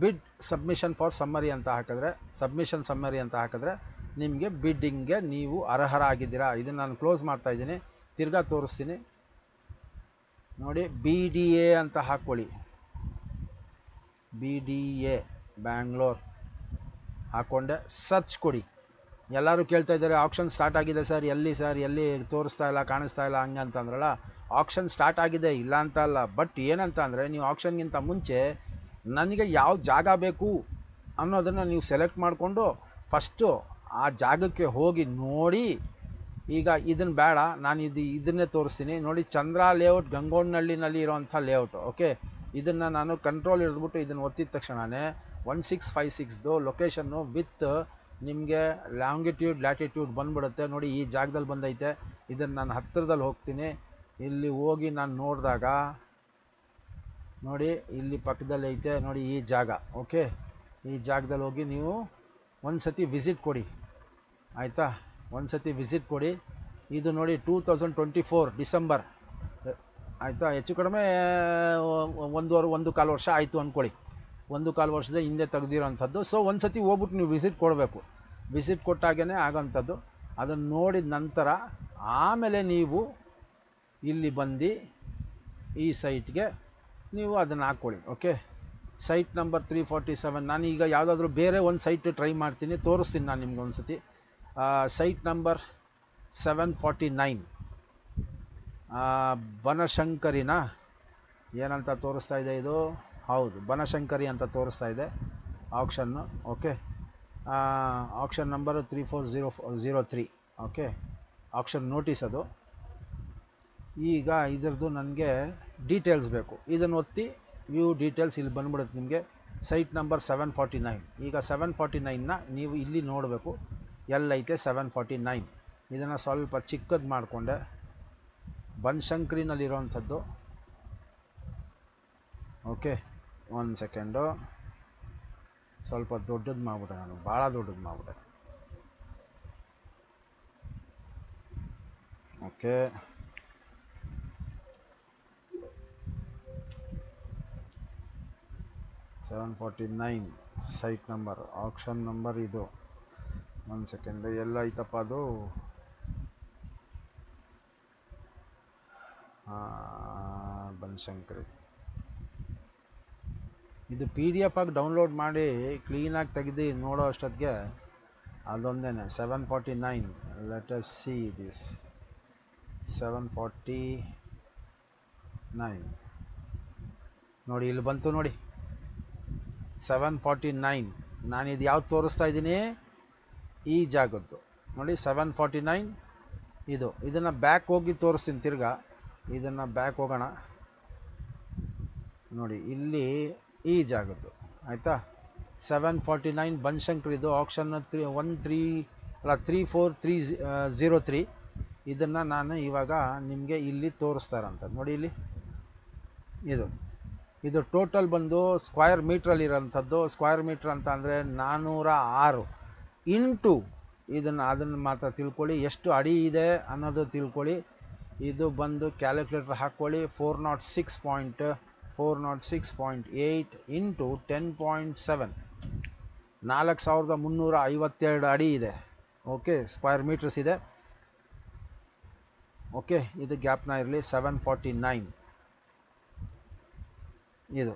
ಬಿಡ್ ಸಬ್ಮಿಷನ್ ಫಾರ್ ಸಮ್ಮರಿ ಅಂತ ಹಾಕಿದ್ರೆ, ಸಬ್ಮಿಷನ್ ಸಮ್ಮರಿ ಅಂತ ಹಾಕಿದ್ರೆ ನಿಮಗೆ ಬಿಡ್ಡಿಂಗ್ಗೆ ನೀವು ಅರ್ಹರಾಗಿದ್ದೀರಾ. ಇದನ್ನು ನಾನು ಕ್ಲೋಸ್ ಮಾಡ್ತಾ ಇದ್ದೀನಿ, ತಿರ್ಗಾ ತೋರಿಸ್ತೀನಿ ನೋಡಿ. BDA ಅಂತ ಹಾಕ್ಕೊಳ್ಳಿ, BDA ಬ್ಯಾಂಗ್ಳೂರ್ ಹಾಕ್ಕೊಂಡೆ, ಸರ್ಚ್ ಕೊಡಿ. ಎಲ್ಲರೂ ಕೇಳ್ತಾ ಇದ್ದಾರೆ ಆಕ್ಷನ್ ಸ್ಟಾರ್ಟ್ ಆಗಿದೆ ಸರ್, ಎಲ್ಲಿ ತೋರಿಸ್ತಾ ಇಲ್ಲ, ಕಾಣಿಸ್ತಾ ಇಲ್ಲ ಹಂಗೆ ಅಂತಂದ್ರಲ್ಲ. ಆಕ್ಷನ್ ಸ್ಟಾರ್ಟ್ ಆಗಿದೆ, ಇಲ್ಲ ಅಂತ ಅಲ್ಲ. ಬಟ್ ಏನಂತ ಅಂದರೆ, ನೀವು ಆಕ್ಷನ್ಗಿಂತ ಮುಂಚೆ ನನಗೆ ಯಾವ ಜಾಗ ಬೇಕು ಅನ್ನೋದನ್ನು ನೀವು ಸೆಲೆಕ್ಟ್ ಮಾಡಿಕೊಂಡು ಫಸ್ಟು ಆ ಜಾಗಕ್ಕೆ ಹೋಗಿ ನೋಡಿ. ಈಗ ಇದನ್ನು ಬೇಡ, ನಾನು ಇದನ್ನೇ ತೋರಿಸ್ತೀನಿ ನೋಡಿ. ಚಂದ್ರ ಲೇಔಟ್ ಗಂಗೋನಹಳ್ಳಿನಲ್ಲಿ ಇರೋವಂಥ ಲೇಔಟು. ಓಕೆ, ಇದನ್ನು ನಾನು ಕಂಟ್ರೋಲ್ ಹಿಡಿದ್ಬಿಟ್ಟು ಇದನ್ನು ಒತ್ತಿದ ತಕ್ಷಣವೇ 1656 ಲೊಕೇಶನ್ನು ವಿತ್ ನಿಮಗೆ ಲಾಂಗಿಟ್ಯೂಡ್ ಲ್ಯಾಟಿಟ್ಯೂಡ್ ಬಂದ್ಬಿಡುತ್ತೆ ನೋಡಿ. ಈ ಜಾಗದಲ್ಲಿ ಬಂದೈತೆ. ಇದನ್ನು ನಾನು ಹತ್ತಿರದಲ್ಲಿ ಹೋಗ್ತೀನಿ. ಇಲ್ಲಿ ಹೋಗಿ ನಾನು ನೋಡಿದಾಗ ನೋಡಿ, ಇಲ್ಲಿ ಪಕ್ಕದಲ್ಲಿ ಐತೆ ನೋಡಿ ಈ ಜಾಗ. ಓಕೆ, ಈ ಜಾಗದಲ್ಲಿ ಹೋಗಿ ನೀವು ಒಂದು ಸತಿ ವಿಸಿಟ್ ಕೊಡಿ. ಆಯಿತಾ, ಒಂದು ಸತಿ ವಿಸಿಟ್ ಕೊಡಿ. ಇದು ನೋಡಿ 2024 ಡಿಸೆಂಬರ್. ಆಯಿತಾ, ಹೆಚ್ಚು ಕಡಿಮೆ 1.25 ವರ್ಷ ಆಯಿತು ಅಂದ್ಕೊಳ್ಳಿ. 1.25 ವರ್ಷದ ಹಿಂದೆ ತೆಗೆದಿರೋಂಥದ್ದು. ಸೊ ಒಂದು ಸತಿ ಹೋಗ್ಬಿಟ್ಟು ನೀವು ವಿಸಿಟ್ ಕೊಡಬೇಕು. ವಿಸಿಟ್ ಕೊಟ್ಟಾಗೇ ಆಗೋಂಥದ್ದು. ಅದನ್ನು ನೋಡಿದ ನಂತರ ಆಮೇಲೆ ನೀವು ಇಲ್ಲಿ ಬಂದು ಈ ಸೈಟ್ಗೆ ನೀವು ಅದನ್ನು ಹಾಕ್ಕೊಳ್ಳಿ. Okay, site number 347. ನಾನು ಈಗ ಯಾವುದಾದ್ರೂ ಬೇರೆ ಒಂದು ಸೈಟ್ ಟ್ರೈ ಮಾಡ್ತೀನಿ, ತೋರಿಸ್ತೀನಿ ನಾನು ನಿಮ್ಗೆ ಒಂದು ಸತಿ. ಸೈಟ್ ನಂಬರ್ 749 ಬನಶಂಕರಿನ ಏನಂತ ತೋರಿಸ್ತಾ ಇದೆ ಇದು? ಹೌದು, ಬನಶಂಕರಿ ಅಂತ ತೋರಿಸ್ತಾ ಇದೆ ಆಕ್ಷನ್ನು. Okay, auction number 34003. Okay, auction notice ಅದು. ಈಗ ಇದರದ್ದು ನನಗೆ ಡೀಟೇಲ್ಸ್ ಬೇಕು. ಇದನ್ನು ಒತ್ತಿ ವ್ಯೂ ಡೀಟೇಲ್ಸ್, ಇಲ್ಲಿ ಬಂದ್ಬಿಡುತ್ತೆ ನಿಮಗೆ ಸೈಟ್ ನಂಬರ್ 749. ಈಗ 749ನ ನೀವು ಇಲ್ಲಿ ನೋಡಬೇಕು, ಎಲ್ಲೈತೆ 749. ಇದನ್ನು ಸ್ವಲ್ಪ ಚಿಕ್ಕದು ಮಾಡಿಕೊಂಡೆ. ಬನಶಂಕರಿನಲ್ಲಿರೋವಂಥದ್ದು. ಓಕೆ, ಒಂದು ಸೆಕೆಂಡು, ಸ್ವಲ್ಪ ದೊಡ್ಡದು ಮಾಡಿಬಿಟ್ಟೆ ನಾನು, ಭಾಳ ದೊಡ್ಡದು ಮಾಡಿಬಿಟ್ಟೆ. Okay, 749 site number, action number ಇದು. ಒಂದು ಸೆಕೆಂಡ್, ಎಲ್ಲ ಐತಪ್ಪ ಅದು. ಬನಶಂಕರಿ. ಇದು PDF ಆಗಿ ಡೌನ್ಲೋಡ್ ಮಾಡಿ ಕ್ಲೀನಾಗಿ ತೆಗೆದು ನೋಡೋ ಅಷ್ಟೊತ್ತಿಗೆ ಅದೊಂದೇನೆ 749. ಲೆಟ್ ಅಸ್ ಸಿ ದಿಸ್ 749 ನೋಡಿ, ಇಲ್ಲಿ ಬಂತು ನೋಡಿ 749. ನಾನು ಇದು ಯಾವ್ದು ತೋರಿಸ್ತಾ ಇದ್ದೀನಿ, ಈ ಜಾಗದ್ದು ನೋಡಿ 749 ಇದು. ಇದನ್ನು ಬ್ಯಾಕ್ ಹೋಗಿ ತೋರಿಸ್ತೀನಿ ತಿರ್ಗಾ. ಇದನ್ನು ಬ್ಯಾಕ್ ಹೋಗೋಣ ನೋಡಿ, ಇಲ್ಲಿ ಈ ಜಾಗದ್ದು ಆಯಿತಾ. 749 ಬನಶಂಕರಿದು ಆಕ್ಷನ್ 3403. ಇದನ್ನು ನಾನು ಇವಾಗ ನಿಮಗೆ ಇಲ್ಲಿ ತೋರಿಸ್ತಾ ಇರೋಂಥದ್ದು ನೋಡಿ. ಇಲ್ಲಿ ಇದು ಟೋಟಲ್ ಬಂದು ಸ್ಕ್ವೇರ್ ಮೀಟ್ರಲ್ಲಿರೋಂಥದ್ದು. ಸ್ಕ್ವೇರ್ ಮೀಟ್ರ್ ಅಂತ ಅಂದರೆ 406 ಇಂಟು ಅದನ್ನು ಮಾತ್ರ ತಿಳ್ಕೊಳ್ಳಿ, ಎಷ್ಟು ಅಡಿ ಇದೆ ಅನ್ನೋದು ತಿಳ್ಕೊಳ್ಳಿ. ಇದು ಬಂದು ಕ್ಯಾಲ್ಕುಲೇಟರ್ ಹಾಕ್ಕೊಳ್ಳಿ. 406.8 ಇಂಟು 10.7 4352 ಅಡಿ ಇದೆ. ಓಕೆ, ಸ್ಕ್ವೇರ್ ಮೀಟರ್ಸ್ ಇದೆ. ಓಕೆ, ಇದು ಗ್ಯಾಪ್ನ ಇರಲಿ. 749 ಇದು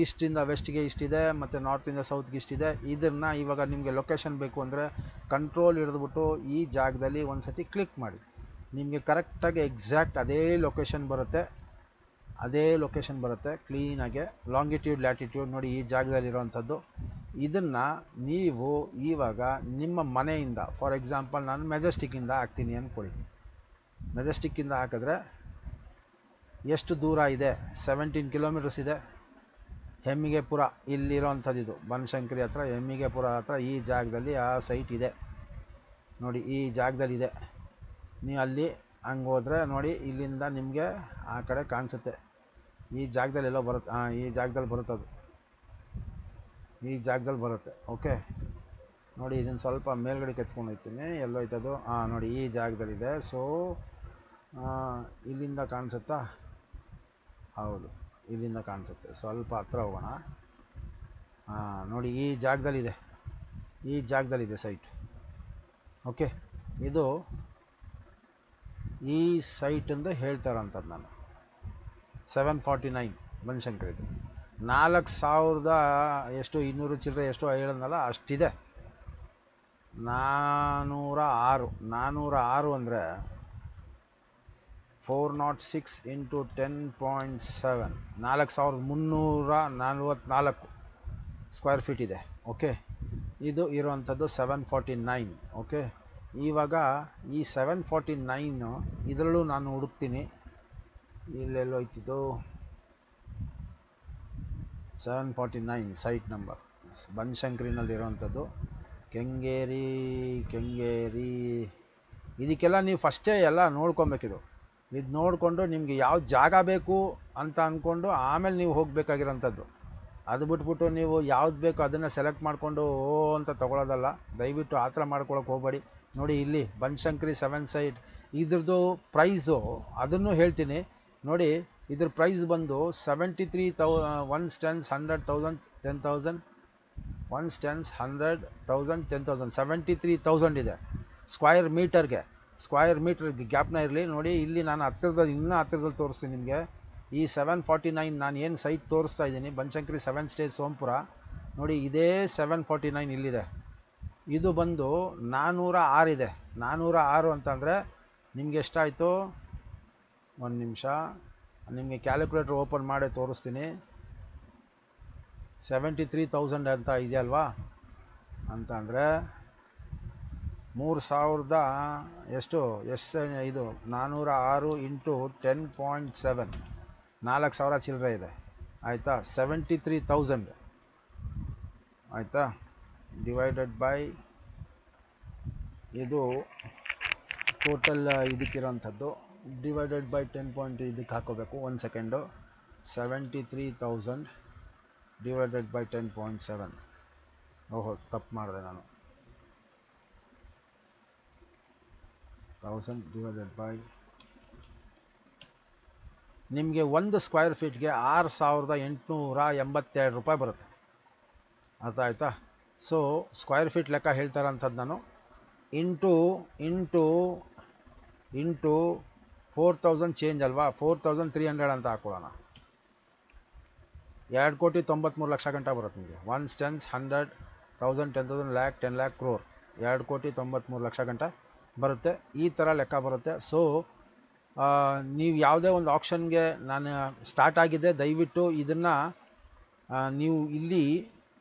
ಈಸ್ಟಿಂದ ವೆಸ್ಟ್ಗೆ ಇಷ್ಟಿದೆ, ಮತ್ತು ನಾರ್ತಿಂದ ಸೌತ್ಗೆ ಇಷ್ಟಿದೆ. ಇದನ್ನು ಇವಾಗ ನಿಮಗೆ ಲೊಕೇಶನ್ ಬೇಕು ಅಂದರೆ ಕಂಟ್ರೋಲ್ ಹಿಡಿದ್ಬಿಟ್ಟು ಈ ಜಾಗದಲ್ಲಿ ಒಂದು ಸತಿ ಕ್ಲಿಕ್ ಮಾಡಿ, ನಿಮಗೆ ಕರೆಕ್ಟಾಗಿ ಎಕ್ಸಾಕ್ಟ್ ಅದೇ ಲೊಕೇಶನ್ ಬರುತ್ತೆ ಕ್ಲೀನಾಗೆ. ಲಾಂಗಿಟ್ಯೂಡ್ ಲ್ಯಾಟಿಟ್ಯೂಡ್ ನೋಡಿ ಈ ಜಾಗದಲ್ಲಿರೋವಂಥದ್ದು. ಇದನ್ನು ನೀವು ಇವಾಗ ನಿಮ್ಮ ಮನೆಯಿಂದ, ಫಾರ್ ಎಕ್ಸಾಂಪಲ್ ನಾನು ಮೆಜೆಸ್ಟಿಕ್ಕಿಂದ ಹಾಕ್ತೀನಿ ಅಂದ್ಕೊಳ್ಳಿ. ಮೆಜೆಸ್ಟಿಕ್ಕಿಂದ ಹಾಕಿದ್ರೆ ಎಷ್ಟು ದೂರ ಇದೆ? 17 ಕಿಲೋಮೀಟರ್ಸ್ ಇದೆ. ಹೆಮ್ಮಿಗೆಪುರ ಇಲ್ಲಿರೋವಂಥದ್ದು, ಇದು ಬನಶಂಕರಿ ಹತ್ರ, ಹೆಮ್ಮಿಗೆಪುರ ಹತ್ರ ಈ ಜಾಗದಲ್ಲಿ ಆ ಸೈಟ್ ಇದೆ ನೋಡಿ. ಈ ಜಾಗದಲ್ಲಿದೆ. ನೀವು ಅಲ್ಲಿ ಹಂಗೆ ಹೋದರೆ ನೋಡಿ, ಇಲ್ಲಿಂದ ನಿಮಗೆ ಆ ಕಡೆ ಕಾಣಿಸುತ್ತೆ. ಈ ಜಾಗದಲ್ಲಿ ಎಲ್ಲೋ ಬರುತ್ತೆ. ಈ ಜಾಗದಲ್ಲಿ ಬರುತ್ತೆ, ಅದು ಈ ಜಾಗದಲ್ಲಿ ಬರುತ್ತೆ. ಓಕೆ ನೋಡಿ, ಇದನ್ನು ಸ್ವಲ್ಪ ಮೇಲ್ಗಡೆ ಎತ್ಕೊಂಡು ಹೋಗ್ತೀನಿ. ಎಲ್ಲೋ ಐತದು? ನೋಡಿ ಈ ಜಾಗದಲ್ಲಿದೆ. ಸೊ ಇಲ್ಲಿಂದ ಕಾಣಿಸುತ್ತಾ? ಹೌದು, ಇಲ್ಲಿಂದ ಕಾಣಿಸುತ್ತೆ. ಸ್ವಲ್ಪ ಹತ್ರ ಹೋಗೋಣ. ನೋಡಿ ಈ ಜಾಗದಲ್ಲಿದೆ ಸೈಟ್. ಓಕೆ, ಇದು ಈ ಸೈಟ್ ಅಂತ ಹೇಳ್ತಾ ಇರೋಂಥದ್ದು ನಾನು. 749 ಬನಶಂಕರಿದು 4000 ಎಷ್ಟು 200 ಚಿಲ್ಲರೆ ಎಷ್ಟು ಹೇಳೋದಲ್ಲ ಅಷ್ಟಿದೆ. 406 ಅಂದರೆ 406 ಇಂಟು 10.7 4344 ಸ್ಕ್ವೇರ್ ಫೀಟ್ ಇದೆ. ಓಕೆ, ಇದು ಇರುವಂಥದ್ದು 749. ಓಕೆ, ಇವಾಗ ಈ 749 ಇದರಲ್ಲೂ ನಾನು ಹುಡುಕ್ತೀನಿ. ಇಲ್ಲೆಲ್ಲೋ ಐತಿದ್ದು 749 ಸೈಟ್ ನಂಬರ್ ಬನಶಂಕರಿನಲ್ಲಿರೋವಂಥದ್ದು. ಕೆಂಗೇರಿ. ಇದಕ್ಕೆಲ್ಲ ನೀವು ಫಸ್ಟೇ ಎಲ್ಲ ನೋಡ್ಕೊಬೇಕಿದು. ಇದು ನೋಡಿಕೊಂಡು ನಿಮಗೆ ಯಾವ ಜಾಗ ಬೇಕು ಅಂತ ಅಂದ್ಕೊಂಡು ಆಮೇಲೆ ನೀವು ಹೋಗಬೇಕಾಗಿರೋಂಥದ್ದು. ಅದು ಬಿಟ್ಬಿಟ್ಟು ನೀವು ಯಾವ್ದು ಬೇಕೋ ಅದನ್ನು ಸೆಲೆಕ್ಟ್ ಮಾಡಿಕೊಂಡು ಅಂತ ತೊಗೊಳೋದಲ್ಲ. ದಯವಿಟ್ಟು ಆ ಥರ ಮಾಡ್ಕೊಳಕ್ಕೆ ಹೋಗಬೇಡಿ. ನೋಡಿ ಇಲ್ಲಿ ಬನಶಂಕರಿ 7 ಸೈಟ್, ಇದ್ರದ್ದು ಪ್ರೈಸು ಅದನ್ನು ಹೇಳ್ತೀನಿ ನೋಡಿ. ಇದ್ರ ಪ್ರೈಸ್ ಬಂದು 73,000. 1 stands 100,000 10,000 1 stands 100,000 10,000 73,000 ಇದೆ ಸ್ಕ್ವೇರ್ ಮೀಟರ್ಗೆ ಗ್ಯಾಪ್ನ ಇರಲಿ ನೋಡಿ. ಇಲ್ಲಿ ನಾನು ಇನ್ನೂ ಹತ್ತಿರದಲ್ಲಿ ತೋರಿಸ್ತೀನಿ ನಿಮಗೆ. ಈ 749 ನಾನು ಏನು ಸೈಟ್ ತೋರಿಸ್ತಾ ಇದ್ದೀನಿ ಬನಶಂಕರಿ 7 ಸ್ಟೇಜ್ ಸೋಂಪುರ ನೋಡಿ, ಇದೇ 749 ಇಲ್ಲಿದೆ. ಇದು ಬಂದು 406 ಇದೆ. 406 ಅಂತಂದರೆ ನಿಮಗೆ ಎಷ್ಟಾಯಿತು? ಒಂದು ನಿಮಿಷ, ನಿಮಗೆ ಕ್ಯಾಲ್ಕುಲೇಟರ್ ಓಪನ್ ಮಾಡಿ ತೋರಿಸ್ತೀನಿ. 73,000 ಅಂತ ಇದೆಯಲ್ವಾ, ಅಂತ ಅಂದರೆ 3000 ಎಷ್ಟು ಇದು 406 ಇಂಟು 10.7 4000 ಚಿಲ್ಲರೆ ಇದೆ. ಆಯಿತಾ? 73,000 ಆಯಿತಾ? ಡಿವೈಡೆಡ್ ಬೈ ಇದು ಟೋಟಲ್ ಇದಕ್ಕಿರೋಂಥದ್ದು ಡಿವೈಡೆಡ್ ಬೈ 10 ಇದಕ್ಕೆ ಹಾಕೋಬೇಕು. 1 ಸೆಕೆಂಡು. 73,000 divided by 10.7. ಓಹೋ, ತಪ್ಪು ಮಾಡಿದೆ ನಾನು. 1000 ಡಿವೈಡೆಡ್ ಬೈ ನಿಮಗೆ 1 ಸ್ಕ್ವೇರ್ ಫೀಟ್ಗೆ 6,882 ರೂಪಾಯಿ ಬರುತ್ತೆ. ಅರ್ಥ ಆಯ್ತಾ? ಸೊ ಸ್ಕ್ವೇರ್ ಫೀಟ್ ಲೆಕ್ಕ ಹೇಳ್ತಾರಂಥದ್ದು ನಾನು ಇಂಟು 4,000 ಚೇಂಜ್ ಅಲ್ವಾ, 4,300 ಅಂತ ಹಾಕೊಳ್ಳೋಣ. 2,93,00,000 ಗಂಟ ಬರುತ್ತೆ ನಿಮಗೆ. 1 10 100 1000 10,000 ಲ್ಯಾಕ್ 10 ಲ್ಯಾಕ್ ಕ್ರೋರ್ 2,93,00,000 ಗಂಟ ಬರುತ್ತೆ. ಈ ಥರ ಲೆಕ್ಕ ಬರುತ್ತೆ. ಸೊ ನೀವು ಯಾವುದೇ ಒಂದು ಆಪ್ಷನ್ಗೆ ನಾನು ಸ್ಟಾರ್ಟ್ ಆಗಿದೆ, ದಯವಿಟ್ಟು ಇದನ್ನು ನೀವು ಇಲ್ಲಿ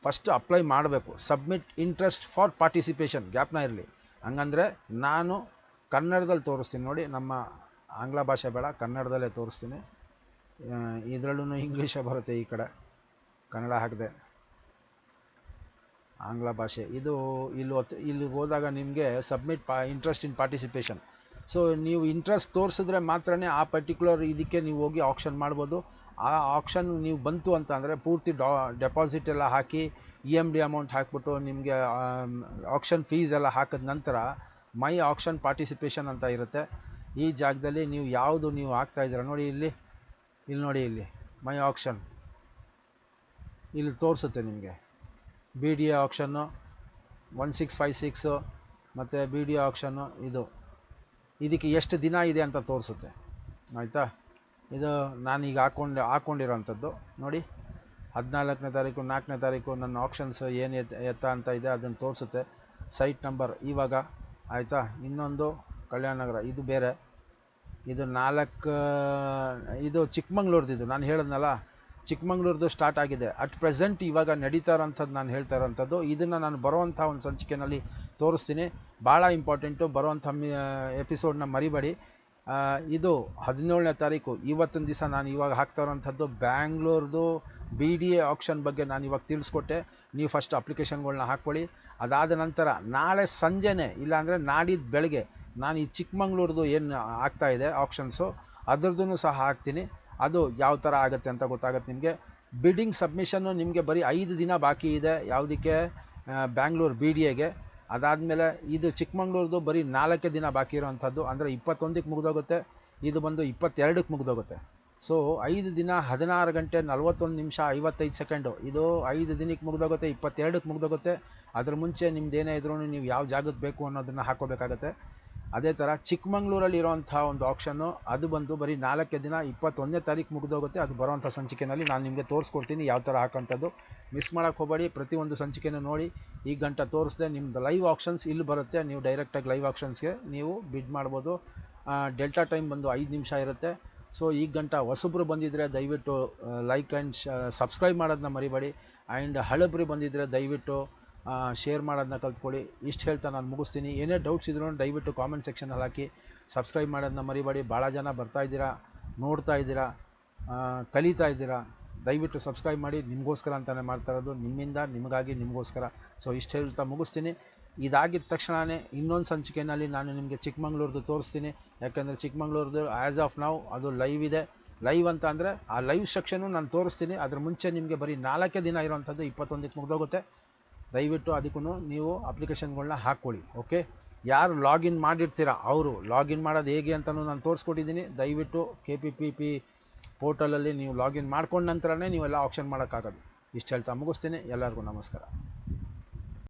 ಫಸ್ಟ್ ಅಪ್ಲೈ ಮಾಡಬೇಕು. ಸಬ್ಮಿಟ್ ಇಂಟ್ರೆಸ್ಟ್ ಫಾರ್ ಪಾರ್ಟಿಸಿಪೇಷನ್, ಗ್ಯಾಪ್ನ ಇರಲಿ. ಹಂಗಂದರೆ ನಾನು ಕನ್ನಡದಲ್ಲಿ ತೋರಿಸ್ತೀನಿ ನೋಡಿ, ನಮ್ಮ ಆಂಗ್ಲ ಭಾಷೆ ಬೇಡ, ಕನ್ನಡದಲ್ಲೇ ತೋರಿಸ್ತೀನಿ. ಇದರಲ್ಲೂ ಇಂಗ್ಲೀಷೇ ಬರುತ್ತೆ, ಈ ಕಡೆ ಕನ್ನಡ ಹಾಕಿದೆ, ಆಂಗ್ಲ ಭಾಷೆ. ಇದು ಇಲ್ಲಿಗೆ ಹೋದಾಗ ನಿಮಗೆ submit interest in participation. So ನೀವು ಇಂಟ್ರೆಸ್ಟ್ ತೋರಿಸಿದ್ರೆ ಮಾತ್ರನೇ ಆ ಪರ್ಟಿಕ್ಯುಲರ್ ಇದಕ್ಕೆ ನೀವು ಹೋಗಿ ಆಕ್ಷನ್ ಮಾಡ್ಬೋದು. ಆ ಆಕ್ಷನ್ ನೀವು ಬಂತು ಅಂತ ಅಂದರೆ ಪೂರ್ತಿ ಡೆಪಾಸಿಟ್ ಎಲ್ಲ ಹಾಕಿ EMD ಅಮೌಂಟ್ ಹಾಕ್ಬಿಟ್ಟು ನಿಮಗೆ ಆಕ್ಷನ್ ಫೀಸ್ ಎಲ್ಲ ಹಾಕಿದ ನಂತರ ಮೈ ಆಕ್ಷನ್ ಪಾರ್ಟಿಸಿಪೇಷನ್ ಅಂತ ಇರುತ್ತೆ. ಈ ಜಾಗದಲ್ಲಿ ನೀವು ಯಾವುದು ನೀವು ಹಾಕ್ತಾಯಿದ್ದೀರ ನೋಡಿ, ಇಲ್ಲಿ ನೋಡಿ, ಇಲ್ಲಿ ಮೈ ಆಕ್ಷನ್ ಇಲ್ಲಿ ತೋರಿಸುತ್ತೆ ನಿಮಗೆ. BDA ಆಕ್ಷನ್ನು 1656 ಮತ್ತು BDA ಆಕ್ಷನ್ನು ಇದಕ್ಕೆ ಎಷ್ಟು ದಿನ ಇದೆ ಅಂತ ತೋರಿಸುತ್ತೆ. ಆಯಿತಾ? ಇದು ನಾನೀಗ ಹಾಕ್ಕೊಂಡಿರೋಂಥದ್ದು ನೋಡಿ, 14ನೇ ತಾರೀಕು 4ನೇ ತಾರೀಕು ನನ್ನ ಆಪ್ಷನ್ಸ್ ಏನು ಎತ್ತ ಅಂತ ಇದೆ ಅದನ್ನು ತೋರಿಸುತ್ತೆ. ಸೈಟ್ ನಂಬರ್ ಇವಾಗ ಆಯಿತಾ. ಇನ್ನೊಂದು ಕಲ್ಯಾಣನಗರ, ಇದು ಬೇರೆ, ಇದು 4 ಇದು ಚಿಕ್ಕಮಂಗ್ಳೂರ್ದು. ನಾನು ಹೇಳಿದ್ನಲ್ಲ ಚಿಕ್ಕಮಂಗ್ಳೂರ್ದು ಸ್ಟಾರ್ಟ್ ಆಗಿದೆ. ಅಟ್ ಪ್ರೆಸೆಂಟ್ ಇವಾಗ ನಡೀತಾ ಇರೋಂಥದ್ದು ನಾನು ಹೇಳ್ತಾ ಇರೋಂಥದ್ದು. ಇದನ್ನು ನಾನು ಬರುವಂಥ ಒಂದು ಸಂಚಿಕೆಯಲ್ಲಿ ತೋರಿಸ್ತೀನಿ. ಭಾಳ ಇಂಪಾರ್ಟೆಂಟು, ಬರುವಂಥ ಎಪಿಸೋಡ್ನ ಮರಿಬೇಡಿ. ಇದು 17ನೇ ತಾರೀಕು, ಇವತ್ತಿನ ದಿವಸ ನಾನು ಇವಾಗ ಹಾಕ್ತಾ ಇರೋಂಥದ್ದು ಬ್ಯಾಂಗ್ಳೂರ್ದು BDA ಆಕ್ಷನ್ ಬಗ್ಗೆ ನಾನು ಇವಾಗ ತಿಳಿಸ್ಕೊಟ್ಟೆ. ನೀವು ಫಸ್ಟ್ ಅಪ್ಲಿಕೇಶನ್ಗಳನ್ನ ಹಾಕ್ಕೊಳ್ಳಿ. ಅದಾದ ನಂತರ ನಾಳೆ ಸಂಜೆನೇ ಇಲ್ಲಾಂದರೆ ನಾಡಿದ್ದು ಬೆಳಗ್ಗೆ ನಾನು ಈ ಚಿಕ್ಕಮಂಗ್ಳೂರ್ದು ಏನು ಆಗ್ತಾಯಿದೆ ಆಕ್ಷನ್ಸು ಅದ್ರದ್ದು ಸಹ ಹಾಕ್ತೀನಿ. ಅದು ಯಾವ ಥರ ಆಗುತ್ತೆ ಅಂತ ಗೊತ್ತಾಗುತ್ತೆ ನಿಮಗೆ. ಬಿಡ್ಡಿಂಗ್ ಸಬ್ಮಿಷನ್ನು ನಿಮಗೆ ಬರೀ 5 ದಿನ ಬಾಕಿ ಇದೆ. ಯಾವುದಕ್ಕೆ? ಬ್ಯಾಂಗ್ಳೂರು BDAಗೆ. ಅದಾದಮೇಲೆ ಇದು ಚಿಕ್ಕಮಂಗ್ಳೂರ್ದು ಬರೀ 4 ದಿನ ಬಾಕಿ ಇರೋವಂಥದ್ದು. ಅಂದರೆ 21ಕ್ಕೆ ಮುಗಿದೋಗುತ್ತೆ, ಇದು ಬಂದು 22ಕ್ಕೆ ಮುಗಿದೋಗುತ್ತೆ. ಸೊ 5 ದಿನ 16 ಗಂಟೆ 41 ನಿಮಿಷ 55 ಸೆಕೆಂಡು. ಇದು 5 ದಿನಕ್ಕೆ ಮುಗಿದೋಗುತ್ತೆ, 22ಕ್ಕೆ ಮುಗಿದೋಗುತ್ತೆ. ಅದ್ರ ಮುಂಚೆ ನಿಮ್ದೇನೇ ಇದ್ರೂ ನೀವು ಯಾವ ಜಾಗಕ್ಕೆ ಬೇಕು ಅನ್ನೋದನ್ನು ಹಾಕೋಬೇಕಾಗತ್ತೆ. ಅದೇ ಥರ ಚಿಕ್ಕಮಂಗ್ಳೂರಲ್ಲಿ ಇರೋವಂಥ ಒಂದು ಆಪ್ಷನ್ನು ಅದು ಬಂದು ಬರೀ 4 ದಿನ 21ನೇ ತಾರೀಕು ಮುಗಿದೋಗುತ್ತೆ. ಅದು ಬರೋವಂಥ ಸಂಚಿಕೆಯಲ್ಲಿ ನಾನು ನಿಮಗೆ ತೋರಿಸ್ಕೊಡ್ತೀನಿ ಯಾವ ಥರ ಹಾಕೋಂಥದ್ದು. ಮಿಸ್ ಮಾಡೋಕ್ಕೆ ಹೋಗಬೇಡಿ, ಪ್ರತಿಯೊಂದು ಸಂಚಿಕೆನೂ ನೋಡಿ. ಈ ಗಂಟೆ ತೋರಿಸ್ದೆ ನಿಮ್ಮದು ಲೈವ್ ಆಪ್ಷನ್ಸ್ ಇಲ್ಲಿ ಬರುತ್ತೆ. ನೀವು ಡೈರೆಕ್ಟಾಗಿ ಲೈವ್ ಆಪ್ಷನ್ಸ್ಗೆ ನೀವು ಬಿಡ್ ಮಾಡ್ಬೋದು. ಡೆಲ್ಟಾ ಟೈಮ್ ಬಂದು 5 ನಿಮಿಷ ಇರುತ್ತೆ. ಸೊ ಈ ಗಂಟೆ ಹೊಸಬ್ರು ಬಂದಿದ್ದರೆ ದಯವಿಟ್ಟು ಲೈಕ್ ಆ್ಯಂಡ್ ಸಬ್ಸ್ಕ್ರೈಬ್ ಮಾಡೋದನ್ನ ಮರಿಬೇಡಿ. ಆ್ಯಂಡ್ ಹಳಬ್ರು ಬಂದಿದ್ದರೆ ದಯವಿಟ್ಟು ಶೇರ್ ಮಾಡೋದನ್ನ ಕಲ್ತ್ಕೊಳ್ಳಿ. ಇಷ್ಟು ಹೇಳ್ತಾ ನಾನು ಮುಗಿಸ್ತೀನಿ. ಏನೇ ಡೌಟ್ಸ್ ಇದ್ರೂ ದಯವಿಟ್ಟು ಕಾಮೆಂಟ್ ಸೆಕ್ಷನಲ್ಲಿ ಹಾಕಿ. ಸಬ್ಸ್ಕ್ರೈಬ್ ಮಾಡೋದನ್ನ ಮರಿಬೇಡಿ. ಭಾಳ ಜನ ಬರ್ತಾ ಇದ್ದೀರಾ, ನೋಡ್ತಾ ಇದ್ದೀರಾ, ಕಲಿತಾ ಇದ್ದೀರಾ. ದಯವಿಟ್ಟು ಸಬ್ಸ್ಕ್ರೈಬ್ ಮಾಡಿ. ನಿಮಗೋಸ್ಕರ ಅಂತಲೇ ಮಾಡ್ತಾ ಇರೋದು, ನಿಮ್ಮಿಂದ ನಿಮಗಾಗಿ ನಿಮಗೋಸ್ಕರ. ಸೊ ಇಷ್ಟು ಹೇಳ್ತಾ ಮುಗಿಸ್ತೀನಿ. ಇದಾಗಿದ್ದ ತಕ್ಷಣವೇ ಇನ್ನೊಂದು ಸಂಚಿಕೆಯಲ್ಲಿ ನಾನು ನಿಮಗೆ ಚಿಕ್ಕಮಂಗ್ಳೂರ್ದು ತೋರಿಸ್ತೀನಿ. ಯಾಕೆಂದರೆ ಚಿಕ್ಕಮಂಗ್ಳೂರ್ದು ಆ್ಯಸ್ ಆಫ್ ನಾವು ಅದು ಲೈವ್ ಇದೆ. ಲೈವ್ ಅಂತ ಅಂದರೆ ಆ ಲೈವ್ ಸೆಕ್ಷನ್ನು ನಾನು ತೋರಿಸ್ತೀನಿ. ಅದ್ರ ಮುಂಚೆ ನಿಮಗೆ ಬರೀ 4 ದಿನ ಇರೋವಂಥದ್ದು 21ಕ್ಕೆ ಮುಗಿದೋಗುತ್ತೆ. ದಯವಿಟ್ಟು ಅದಕ್ಕೂ ನೀವು ಅಪ್ಲಿಕೇಶನ್ಗಳನ್ನ ಹಾಕ್ಕೊಳ್ಳಿ. ಓಕೆ, ಯಾರು ಲಾಗಿನ್ ಮಾಡಿರ್ತೀರ ಅವರು ಲಾಗಿನ್ ಮಾಡೋದು ಹೇಗೆ ಅಂತಲೂ ನಾನು ತೋರಿಸ್ಕೊಟ್ಟಿದ್ದೀನಿ. ದಯವಿಟ್ಟು KPPP ಪೋರ್ಟಲಲ್ಲಿ ನೀವು ಲಾಗಿನ್ ಮಾಡ್ಕೊಂಡ ನಂತರನೇ ನೀವೆಲ್ಲ ಆಪ್ಷನ್ ಮಾಡೋಕ್ಕಾಗೋದು. ಇಷ್ಟು ಹೇಳ್ತಾ ಮುಗಿಸ್ತೀನಿ. ಎಲ್ಲರಿಗೂ ನಮಸ್ಕಾರ.